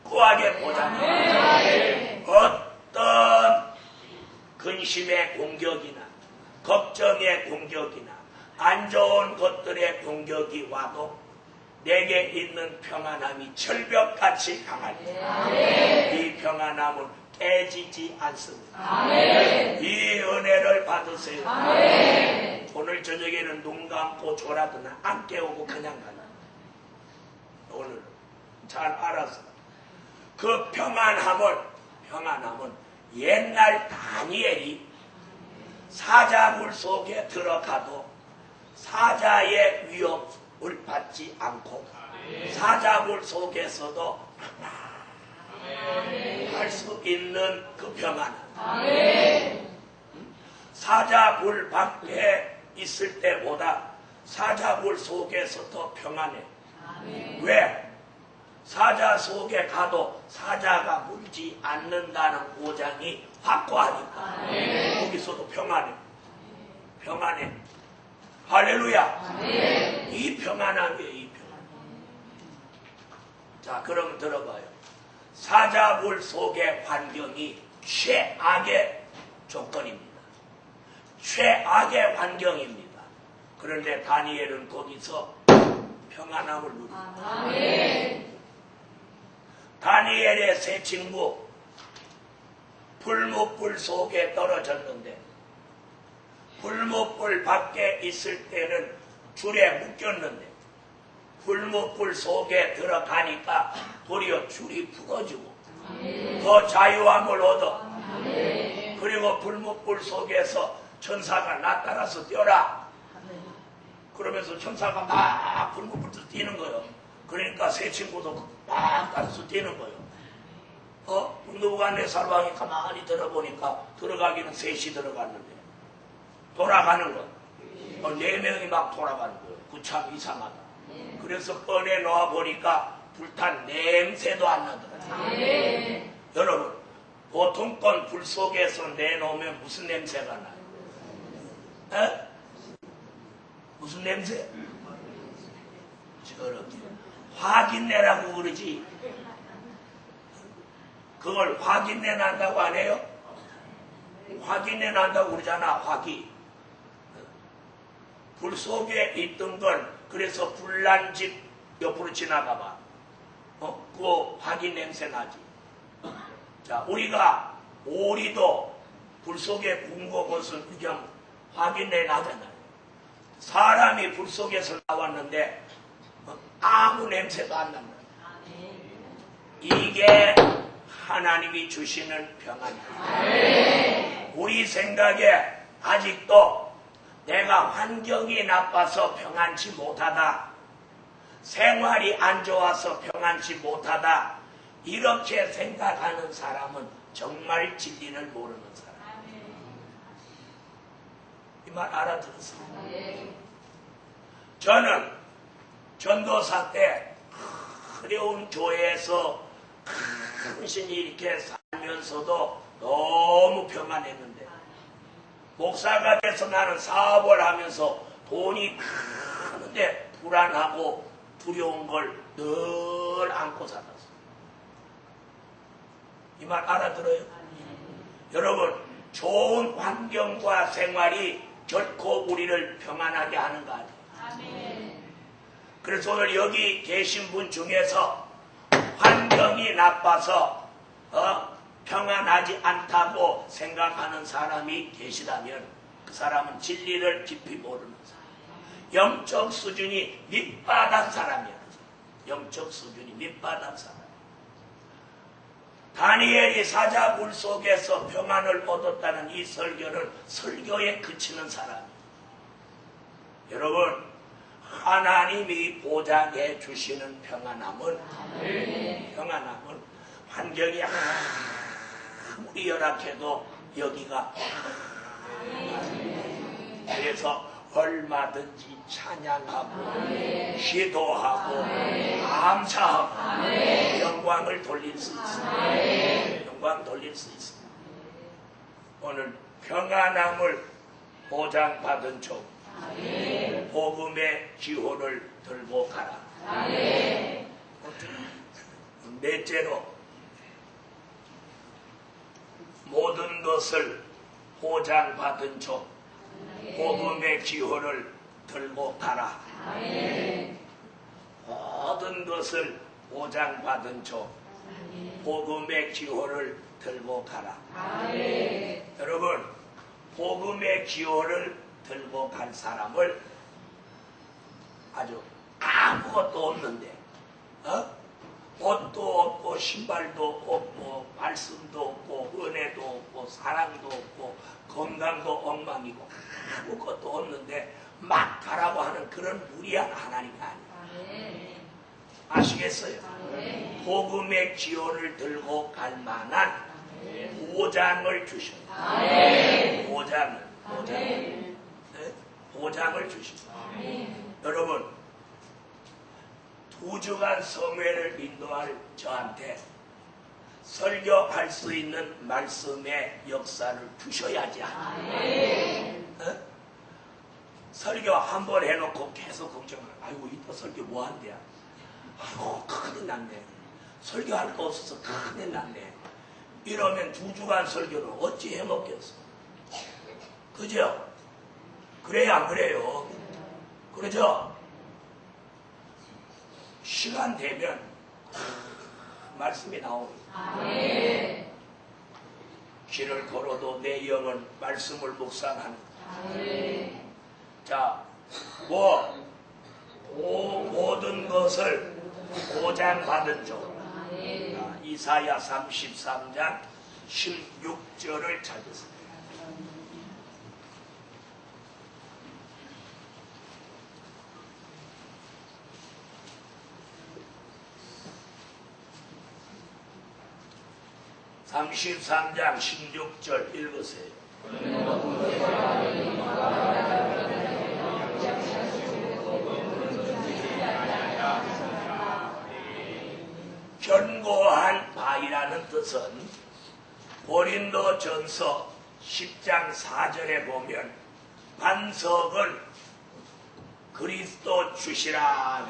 확고하게 보장합니다. 어떤 근심의 공격이나 걱정의 공격이나 안 좋은 것들의 공격이 와도 내게 있는 평안함이 철벽같이 강합니다. 이 평안함은 깨지지 않습니다. 이 은혜를 받으세요. 오늘 저녁에는 눈 감고 졸아도 안 깨우고 그냥 가라. 오늘 잘 알아서 그 평안함은 옛날 다니엘이 사자굴 속에 들어가도 사자의 위협을 받지 않고 사자굴 속에서도 할 수 있는 그 평안. 사자굴 밖에 있을 때보다 사자굴 속에서 더 평안해. 왜? 사자 속에 가도 사자가 물지 않는다는 보장이 확고하니까 거기서도 평안해. 평안해. 할렐루야. 이 평안한 게 이 평안. 자, 그럼 들어봐요. 사자굴 속의 환경이 최악의 조건입니다. 최악의 환경입니다. 그런데 다니엘은 거기서 평안함을 누립니다. 다니엘의 세 친구 불못불 속에 떨어졌는데 불못불 밖에 있을 때는 줄에 묶였는데 불못불 속에 들어가니까 도리어 줄이 풀어지고 더 자유함을 얻어. 그리고 불못불 속에서 천사가 나타나서 뛰어라. 그러면서 천사가 막 불못불에서 뛰는 거예요. 그러니까 세 친구도 막 가서 뛰는 거예요. 느부갓네살 왕이 가만히 들어보니까 들어가기는 셋이 들어갔는데 돌아가는 거. 4명이 막 돌아가는 거예요. 그 참 이상하다. 그래서 꺼내 놓아 보니까 불탄 냄새도 안 나더라고요. 여러분, 보통 건 불 속에서 내놓으면 무슨 냄새가 나요? 에? 무슨 냄새? 저렇게 확인내라고 그러지. 그걸 확인내 난다고 안 해요? 확인내 난다고 그러잖아. 확인. 불 속에 있던 건 그래서 불난 집 옆으로 지나가봐. 그거 확인 냄새 나지. 자, 우리가 오리도 불 속에 구운 것은 그냥 확인내 나잖아요. 사람이 불 속에서 나왔는데 아무 냄새도 안 난다. 이게 하나님이 주시는 평안이에요. 우리 생각에 아직도 내가 환경이 나빠서 평안치 못하다, 생활이 안 좋아서 평안치 못하다, 이렇게 생각하는 사람은 정말 진리를 모르는 사람. 이 말 알아들었어요? 저는 전도사 때 어려운 교회에서 간신히 이렇게 살면서도 너무 평안했는데 목사가 돼서 나는 사업을 하면서 돈이 크는데 불안하고 두려운 걸 늘 안고 살았어. 이 말 알아들어요? 여러분, 좋은 환경과 생활이 결코 우리를 평안하게 하는 거 아니에요. 그래서 오늘 여기 계신 분 중에서 환경이 나빠서 평안하지 않다고 생각하는 사람이 계시다면 그 사람은 진리를 깊이 모르는 사람, 영적 수준이 밑바닥 사람이야. 영적 수준이 밑바닥 사람. 다니엘이 사자굴 속에서 평안을 얻었다는 이 설교는 설교에 그치는 사람이에요. 여러분, 하나님이 보장해 주시는 평안함은 환경이 아무리 열악해도 여기가 그래서 얼마든지 찬양하고 기도하고 감사하고 영광을 돌릴 수 있습니다. 영광 돌릴 수 있습니다. 오늘 평안함을 보장받은 종 복음의 기호를 들고 가라. 넷째로 모든 것을 보장받은 종 복음의 기호를 들고 가라. 모든 것을 보장받은 종 복음의 기호를 들고 가라. 여러분, 복음의 기호를 들고 간 사람을 아주 아무것도 없는데 옷도 없고 신발도 없고 말씀도 없고 은혜도 없고 사랑도 없고 건강도 엉망이고 아무것도 없는데 막 가라고 하는 그런 무리한 하나님이 아니에요. 아시겠어요? 복음의 기호를 들고 갈 만한 보장을 주셔요. 보장을 주십니다. 여러분, 2주간 성회를 인도할 저한테 설교할 수 있는 말씀의 역사를 주셔야지. 설교 한 번 해놓고 계속 걱정을, 아이고 이따 설교 뭐 한대야. 아이고 큰일 났네. 설교할 거 없어서 큰일 났네. 이러면 2주간 설교를 어찌 해먹겠어. 그죠? 그래요 안 그래요? 그러죠? 시간 되면 말씀이 나옵니다. 길을 걸어도 내 영은 말씀을 묵상하는. 자, 모든 것을 보장받은 종. 이사야 33장 16절을 찾으세요. (33장) 16절 읽으세요. 견고한 바위라는 뜻은 고린도전서 10장 4절에 보면 반석은 그리스도 주시라.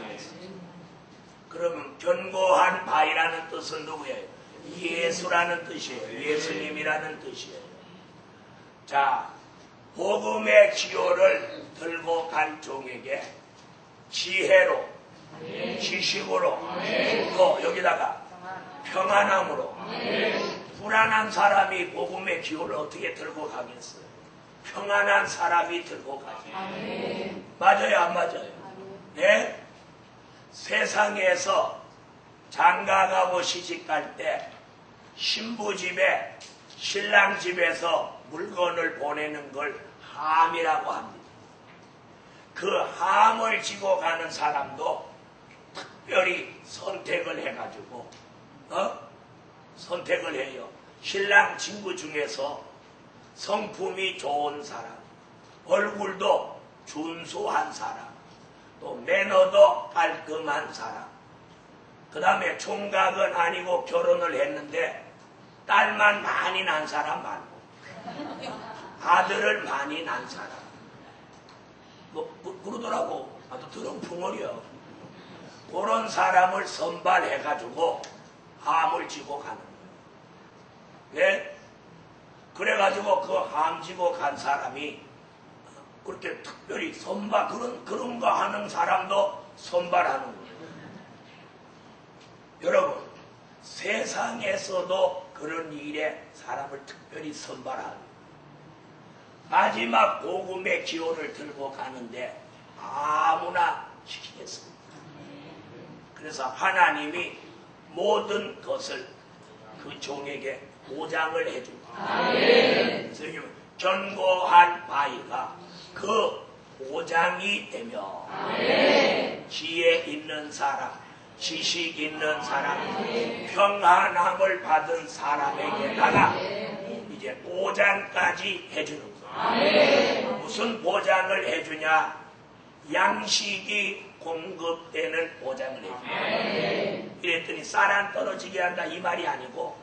그러면 견고한 바위라는 뜻은 누구예요? 예수라는 뜻이에요. 예수님이라는 뜻이에요. 자, 복음의 기호를 들고 갈 종에게 지혜로, 지식으로, 또 여기다가 평안함으로. 불안한 사람이 복음의 기호를 어떻게 들고 가겠어요? 평안한 사람이 들고 가죠. 맞아요 안 맞아요? 네? 세상에서 장가가고 시집갈 때 신부 집에 신랑 집에서 물건을 보내는 걸 함이라고 합니다. 그 함을 지고 가는 사람도 특별히 선택을 해가지고 선택을 해요. 신랑 친구 중에서 성품이 좋은 사람, 얼굴도 준수한 사람, 또 매너도 깔끔한 사람, 그 다음에 총각은 아니고 결혼을 했는데 딸만 많이 난 사람 말고 아들을 많이 난 사람, 그러더라고. 아주 들은 풍월이요. 그런 사람을 선발해가지고 함을 지고 가는 거예요. 네? 그래가지고 그 함 지고 간 사람이 그렇게 특별히 선발, 그런 거 하는 사람도 선발하는 거예요. 여러분, 세상에서도 그런 일에 사람을 특별히 선발하는 마지막 복음의 기호를 들고 가는데 아무나 시키겠습니다. 그래서 하나님이 모든 것을 그 종에게 보장을 해줍니다. 그래서 견고한 바위가 그 보장이 되며 지혜 있는 사람, 지식 있는 사람, 평안함을 받은 사람에게다가 이제 보장까지 해주는 거예요. 무슨 보장을 해주냐? 양식이 공급되는 보장을 해줘요. 이랬더니 쌀 안 떨어지게 한다 이 말이 아니고,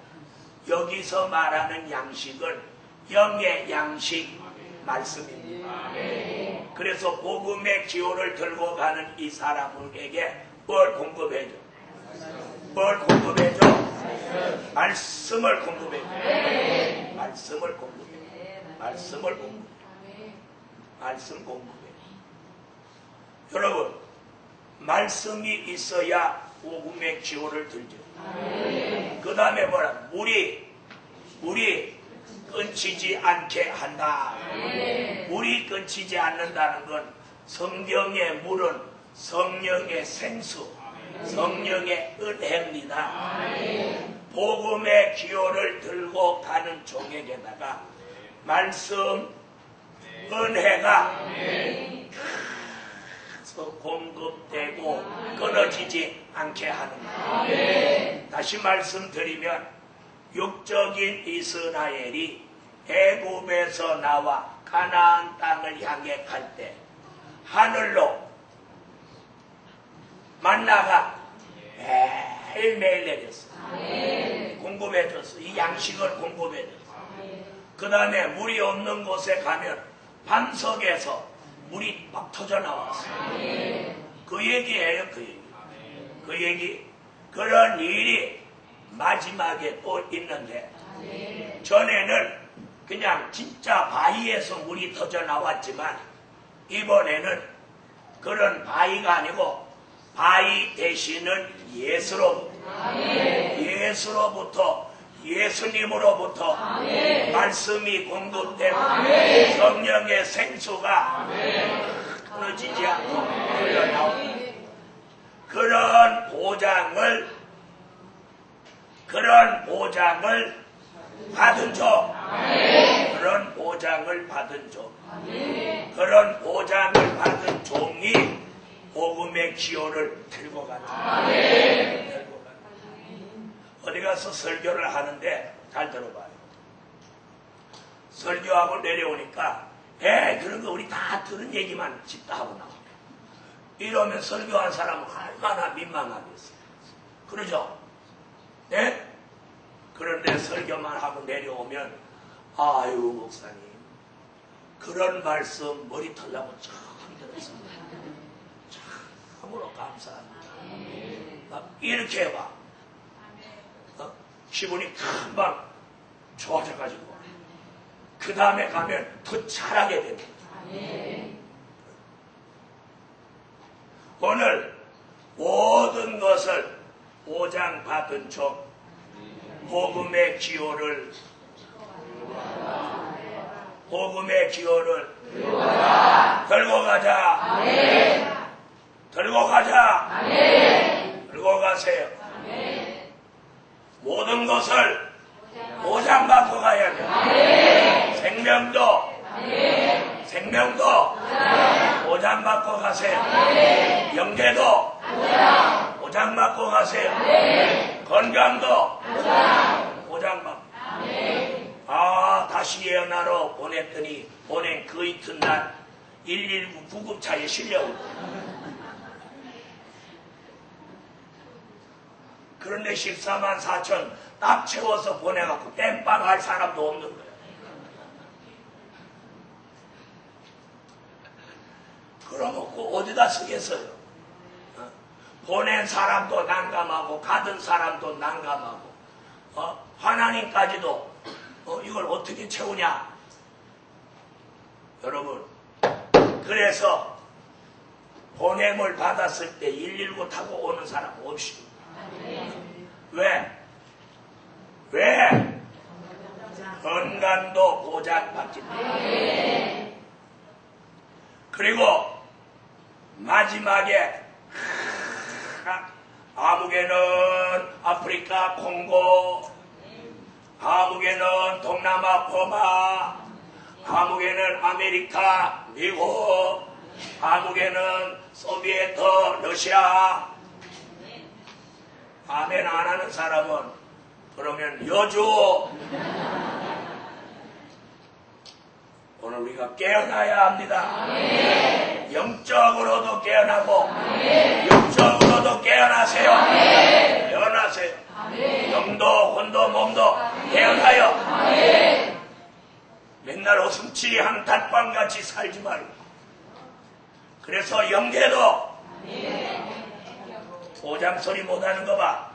여기서 말하는 양식은 영의 양식 말씀입니다. 그래서 복음의 기호를 들고 가는 이 사람에게 뭘 공급해줘? 뭘 공급해줘? 말씀을 공급해줘. 말씀을 공급해. 말씀을 공급해. 말씀 공급해. 여러분, 말씀이 있어야 복음의 기호를 들죠. 그 다음에 뭐라? 물이 끊치지 않게 한다. 물이 끊치지 않는다는 건 성경의 물은 성령의 생수, 성령의 은혜입니다. 복음의 기호를 들고 가는 종에게다가 말씀 은혜가 공급되고 끊어지지 않게 하는 거예요. 다시 말씀드리면 육적인 이스라엘이 애굽에서 나와 가나안 땅을 향해 갈 때 하늘로 만나가 매일매일 내렸어. 공급해줬어. 이 양식을 공급해줬어. 그 다음에 물이 없는 곳에 가면 반석에서 물이 막 터져 나왔어. 그 얘기예요. 그 얘기. 그런 일이 마지막에 또 있는데 전에는 그냥 진짜 바위에서 물이 터져 나왔지만 이번에는 그런 바위가 아니고 바위 대신은 예수로부터 예수님으로부터 말씀이 공급되고 성령의 생수가 끊어지지 않고 흘러나오는 그런 보장을 받은 종, 그런 보장을 받은 종이 복음의 기호를 들고 간다. 어디 가서 설교를 하는데 잘 들어봐요. 설교하고 내려오니까 그런 거 우리 다 들은 얘기만 집다 하고 나와. 이러면 설교한 사람은 얼마나 민망하겠어요. 그러죠? 네? 그런데 설교만 하고 내려오면 아유 목사님 그런 말씀 머리 털라고 참 들었습니다. 참으로 감사합니다. 이렇게 해봐. 기분이 금방 좋아져가지고 그 다음에 가면 더 잘하게 됩니다. 오늘 모든 것을 보장받은 종 복음의 기호를 들고 가자. 들고 가세요. 모든 것을 보장받고 가야 돼. 생명도 보장받고 가세요. 영계도 보장받고 가세요. 건강도 보장받고. 다시 예언하러 보낸 그 이튿날 119 구급차에 실려오고. 그런데 14만 4천 딱 채워서 보내갖고 땜빵 할 사람도 없는 거예요. 그러놓고 어디다 쓰겠어요? 보낸 사람도 난감하고 가든 사람도 난감하고 하나님까지도 이걸 어떻게 채우냐? 여러분 그래서 보냄을 받았을 때 119 타고 오는 사람 없이 왜? 건강도 보장받지 못해. 그리고 마지막에 아무개는 아프리카 콩고, 아무개는 동남아 버마, 아무개는 아메리카 미국, 아무개는 소비에트 러시아. 아멘 안 하는 사람은 그러면 여주. 오늘 우리가 깨어나야 합니다. 영적으로도 깨어나고 육적으로도 깨어나세요. 깨어나세요. 영도 혼도 몸도 깨어나요. 맨날 오승칠이 한 닷밤같이 살지 말고. 그래서 영계도 보장 소리 못하는 거 봐.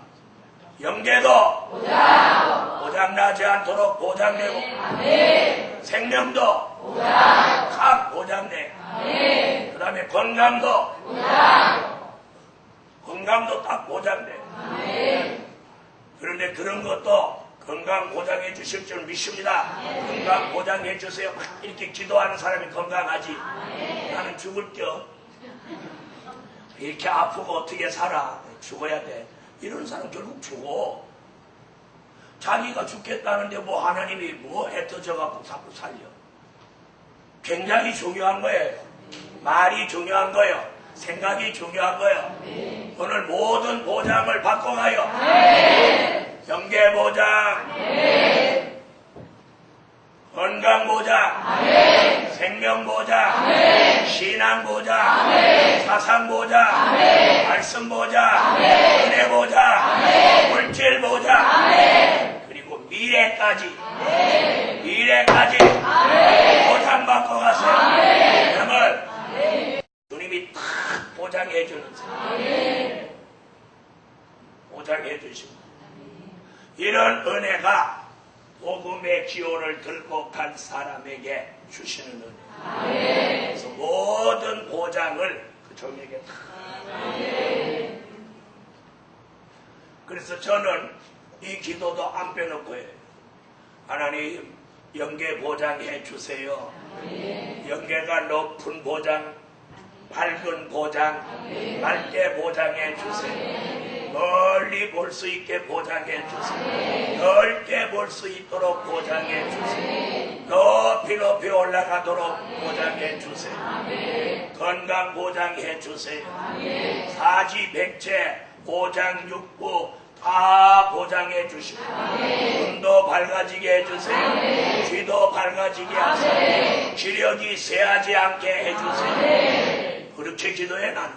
영계도 보장나지 않도록 보장되고 생명도 각 보장돼. 그 다음에 건강도 딱 보장돼. 그런데 그런 것도 건강 보장해 주실 줄 믿습니다. 건강 보장해 주세요. 이렇게 기도하는 사람이 건강하지. 나는 죽을 겨. 이렇게 아프고 어떻게 살아? 죽어야 돼. 이런 사람 결국 죽어. 자기가 죽겠다는데 뭐 하나님이 뭐 애터져갖고 자꾸 살려. 굉장히 중요한 거예요. 말이 중요한 거예요. 생각이 중요한 거예요. 오늘 모든 보장을 바꿔가요. 경계 보장, 건강 보장, 생명 보장, 신앙 보장, 사상 보장, 말씀 보장, 은혜 보장, 물질 보장, 그리고 미래까지 보장 받고 가세요. 그러면 주님이 딱 보장해 주는 사람, 보장해 주십니다. 이런 은혜가 복음의 기호를 들고 간 사람에게 주시는 은혜. 그래서 모든 보장을 그 종에게 다. 그래서 저는 이 기도도 안 빼놓고 해요. 하나님, 영계 보장해 주세요. 영계가 높은 보장, 밝은 보장, 맑게 보장해 주세요. 멀리 볼 수 있게 보장해 주세요. 넓게 볼 수 있도록 보장해 주세요. 높이 높이 올라가도록 보장해 주세요. 건강 보장해 주세요. 사지백체, 보장육부 다 보장해 주시고 눈도 밝아지게 해주세요. 귀도 밝아지게 하세요. 기력이 쇠하지 않게 해주세요. 그렇게 기도해. 나는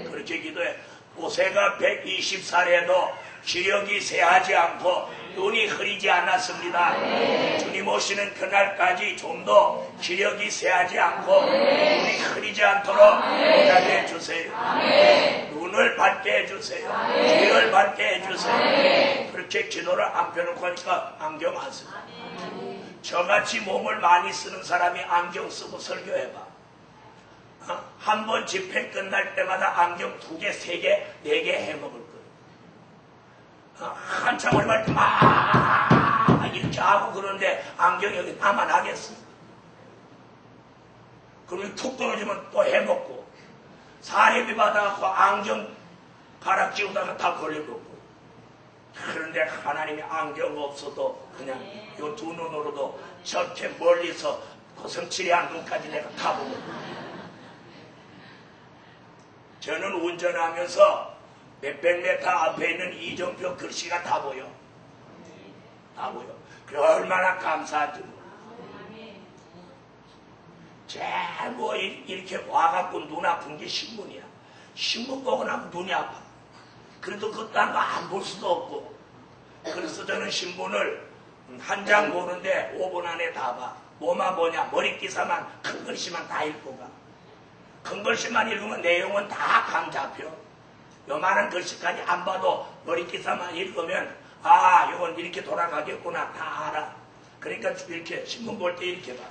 그렇게 기도해. 모세가 120살에도 기력이 쇠하지 않고 눈이 흐리지 않았습니다. 주님 오시는 그날까지 좀 더 기력이 쇠하지 않고 눈이 흐리지 않도록 보장해 주세요. 눈을 밝게 해주세요. 귀를 밝게 해주세요. 그렇게 기도를 안 펴놓고 하니까 안경 안 쓰고. 저같이 몸을 많이 쓰는 사람이 안경 쓰고 설교해봐. 한 번 집회 끝날 때마다 안경 2개, 3개, 4개 해먹을 거예요. 한참 오래 때 막 이렇게 하고 그러는데 안경이 여기 남아나겠어. 그러면 툭 떨어지면 또 해먹고 사례비 받아갖고 안경 가락 찌우다가 다 걸려먹고. 그런데 하나님이 안경 없어도 그냥 요 2 눈으로도 저렇게 멀리서 고성칠이 한 눈까지 내가 다 보고. 저는 운전하면서 몇백 미터 앞에 있는 이정표 글씨가 다 보여. 다 보여. 그 얼마나 감사하지. 제일 뭐 이렇게 와갖고 눈 아픈 게 신문이야. 신문 보고 나면 눈이 아파. 그래도 그딴 거 안 볼 수도 없고. 그래서 저는 신문을 한 장 보는데 5분 안에 다 봐. 뭐만 보냐? 머리기사만 큰 글씨만 다 읽고 가. 큰 글씨만 읽으면 내용은 다 감 잡혀. 요만한 글씨까지 안 봐도 머리기사만 읽으면 아, 이건 이렇게 돌아가겠구나 다 알아. 그러니까 이렇게 신문 볼 때 이렇게 봐.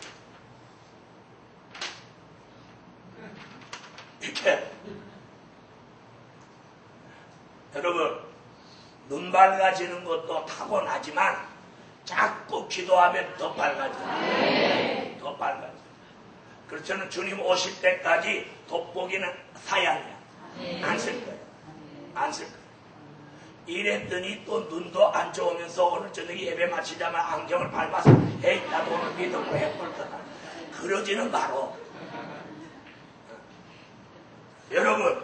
이렇게. 여러분, 눈 밝아지는 것도 타고나지만 자꾸 기도하면 더 밝아져요. 더 밝아져요. 그래서 저는 주님 오실 때까지 돋보기는 사양이야. 안 쓸 거예요. 안 쓸 거예요. 이랬더니 또 눈도 안 좋으면서 오늘 저녁에 예배 마치자면 안경을 밟아서 에이, 나도 오늘 믿음으로 해볼 거다. 그러지는 마로. 여러분,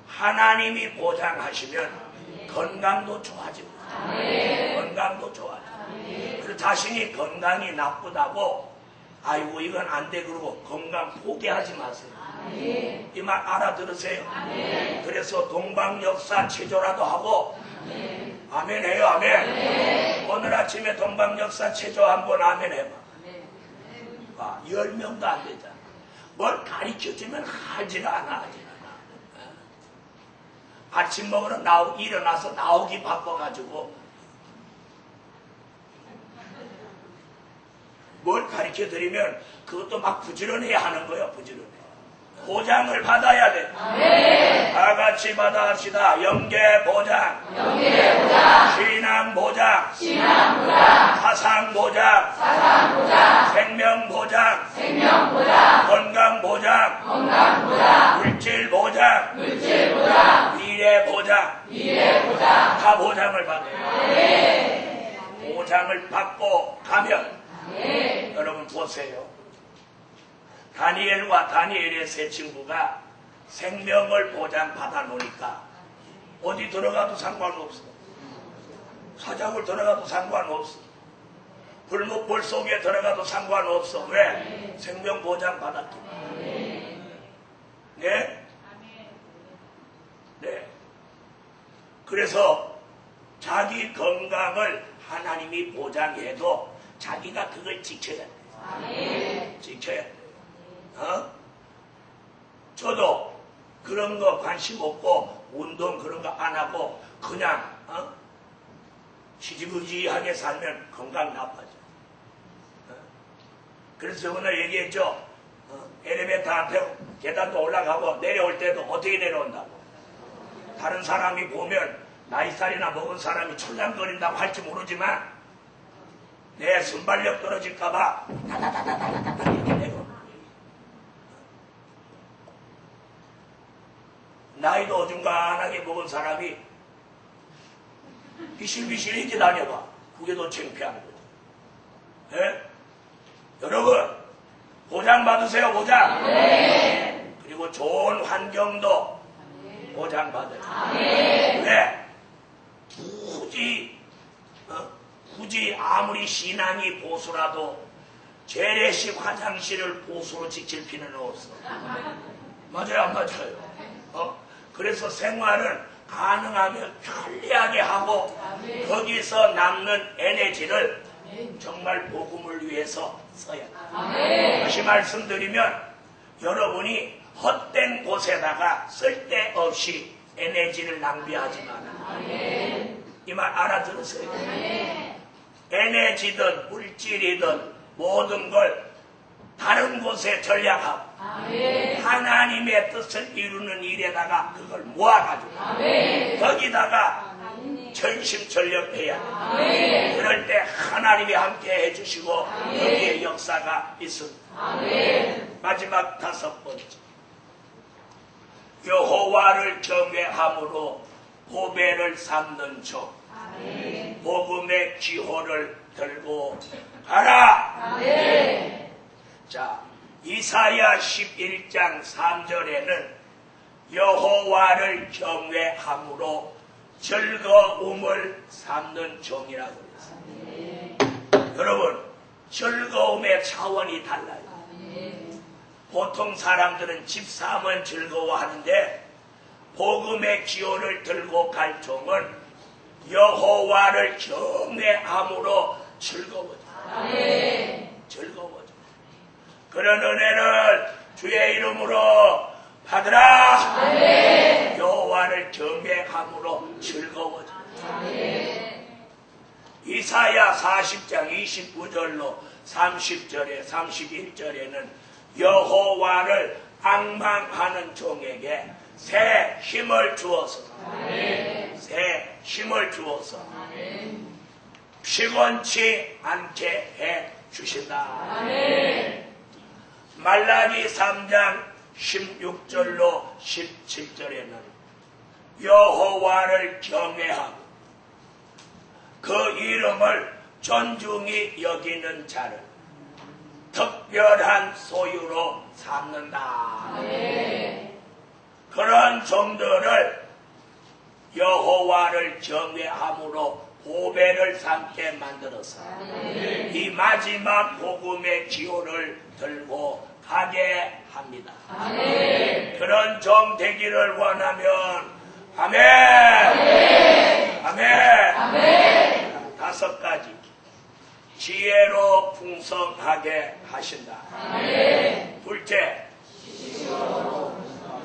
하나님이 보장하시면 건강도 좋아집니다. 건강도 좋아집니다. 그래서 자신이 건강이 나쁘다고 아이고 이건 안 돼 그러고 건강 포기하지 마세요. 이 말 알아들으세요. 그래서 동방역사 체조라도 하고 아멘 해요. 아멘. 오늘 아침에 동방역사 체조 한번 아멘 해봐. 10명도 안 되잖아. 뭘 가르쳐주면 하지가 않아. 아침 먹으러 일어나서 나오기 바빠가지고 뭘 가르쳐드리면 그것도 막 부지런해야 하는 거예요. 부지런해. 보장을 받아야 돼. 다 같이 받아 합시다. 영계 보장, 신앙 보장, 사상 보장, 생명 보장, 건강 보장, 물질 보장, 물질 보장, 미래 보장, 미래 보장, 다 보장을 받아요. 아멘. 보장을 받고 가면 아멘. 여러분 보세요. 다니엘과 다니엘의 세 친구가 생명을 보장받아 놓으니까 어디 들어가도 상관없어. 사자굴 들어가도 상관없어. 불목불 속에 들어가도 상관없어. 왜? 생명 보장 받았기 때문에. 네? 네. 그래서 자기 건강을 하나님이 보장해도 자기가 그걸 지켜야 돼. 지켜야 돼. 저도 그런 거 관심 없고 운동 그런 거 안 하고 그냥 지지부지하게 살면 건강 나빠져. 그래서 오늘 얘기했죠. 엘리베이터 앞에 계단도 올라가고 내려올 때도 어떻게 내려온다고. 다른 사람이 보면 나이살이나 먹은 사람이 철량거린다고 할지 모르지만 내 순발력 떨어질까봐 다다다다다다다 이렇게 내려온다. 나이도 어중간하게 먹은 사람이 비실비실 이렇게 다녀봐. 그게 더 창피한 거지. 네? 여러분 보장받으세요. 보장. 아멘. 그리고 좋은 환경도 보장받아요. 아멘. 왜? 굳이 아무리 신앙이 보수라도 재래식 화장실을 보수로 지킬 필요는 없어. 맞아요 안 맞아요? 그래서 생활은 가능하면 편리하게 하고 거기서 남는 에너지를 정말 복음을 위해서 써야 돼. 다시 말씀드리면 여러분이 헛된 곳에다가 쓸데없이 에너지를 낭비하지 마라. 이 말 알아들으세요. 에너지든 물질이든 모든 걸 다른 곳에 전략하고 하나님의 뜻을 이루는 일에다가 그걸 모아가지고 거기다가 전심전력해야 돼. 그럴 때 하나님이 함께 해주시고 거기에 역사가 있습니다. 마지막 5번째, 여호와를 경외함으로 보배를 삼는 종, 복음의 기호를 들고 가라. 자, 이사야 11장 3절에는 여호와를 경외함으로 즐거움을 삼는 종이라고 했어요. 여러분, 즐거움의 차원이 달라요. 보통 사람들은 집사하면 즐거워하는데 복음의 기호를 들고 갈 종은 여호와를 경외함으로 즐거워져. 즐거워져. 그런 은혜를 주의 이름으로 받으라. 여호와를 경외함으로 즐거워져. 이사야 40장 29절로 30절에 31절에는 여호와를 앙망하는 종에게 새 힘을 주어서 새 힘을 주어서 피곤치 않게 해 주신다. 말라기 3장 16절로 17절에는 여호와를 경외하고 그 이름을 존중히 여기는 자를 특별한 소유로 삼는다. 그런 종들을 여호와를 경외함으로 보배를 삼게 만들어서 이 마지막 복음의 기호를 들고 가게 합니다. 그런 종 되기를 원하면 아멘. 아멘. 5가지. 지혜로 풍성하게 하신다. 둘째,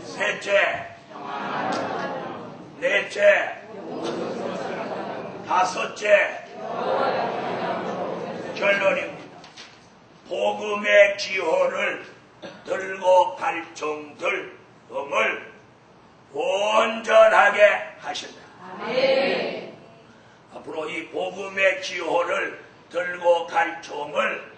셋째, 넷째, 5째, 결론입니다. 복음의 기호를 들고 갈 종들 음을 온전하게 하신다. 앞으로 이 복음의 기호를 들고 갈 종을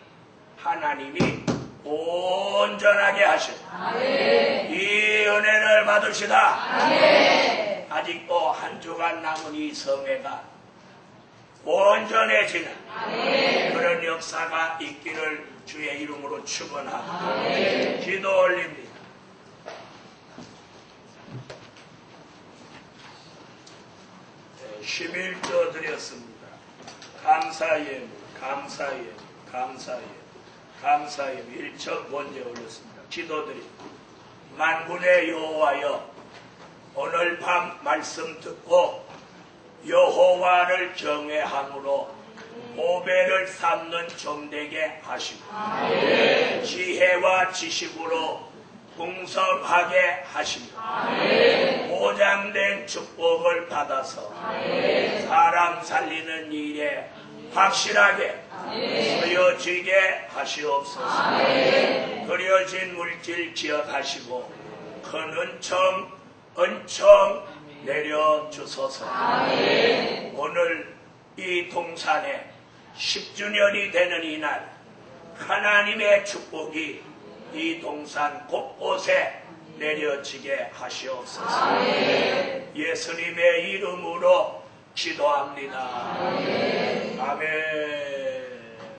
하나님이 온전하게 하시고 아멘. 이 은혜를 받으시다. 아멘. 아직도 한 주간 남은 이 성회가 온전해지는 아멘. 그런 역사가 있기를 주의 이름으로 축원하고 아멘. 기도 올립니다. 네, 11조 드렸습니다. 감사의 감사의 감사의 감사의 1천 번째 올렸습니다. 기도드립니다. 만군의 여호와여, 오늘 밤 말씀 듣고 여호와를 경외함으로 보배를 쌓는 종되게 하시고 아멘. 지혜와 지식으로 풍성하게 하시며 아멘. 보장된 축복을 받아서 아멘. 사람 살리는 일에 확실하게 쓰여지게 하시옵소서. 아멘. 그려진 물질 기억하시고 큰 은총 내려주소서. 아멘. 오늘 이 동산에 10주년이 되는 이날 하나님의 축복이 이 동산 곳곳에 내려지게 하시옵소서. 아멘. 예수님의 이름으로 기도합니다. 아멘. 아멘.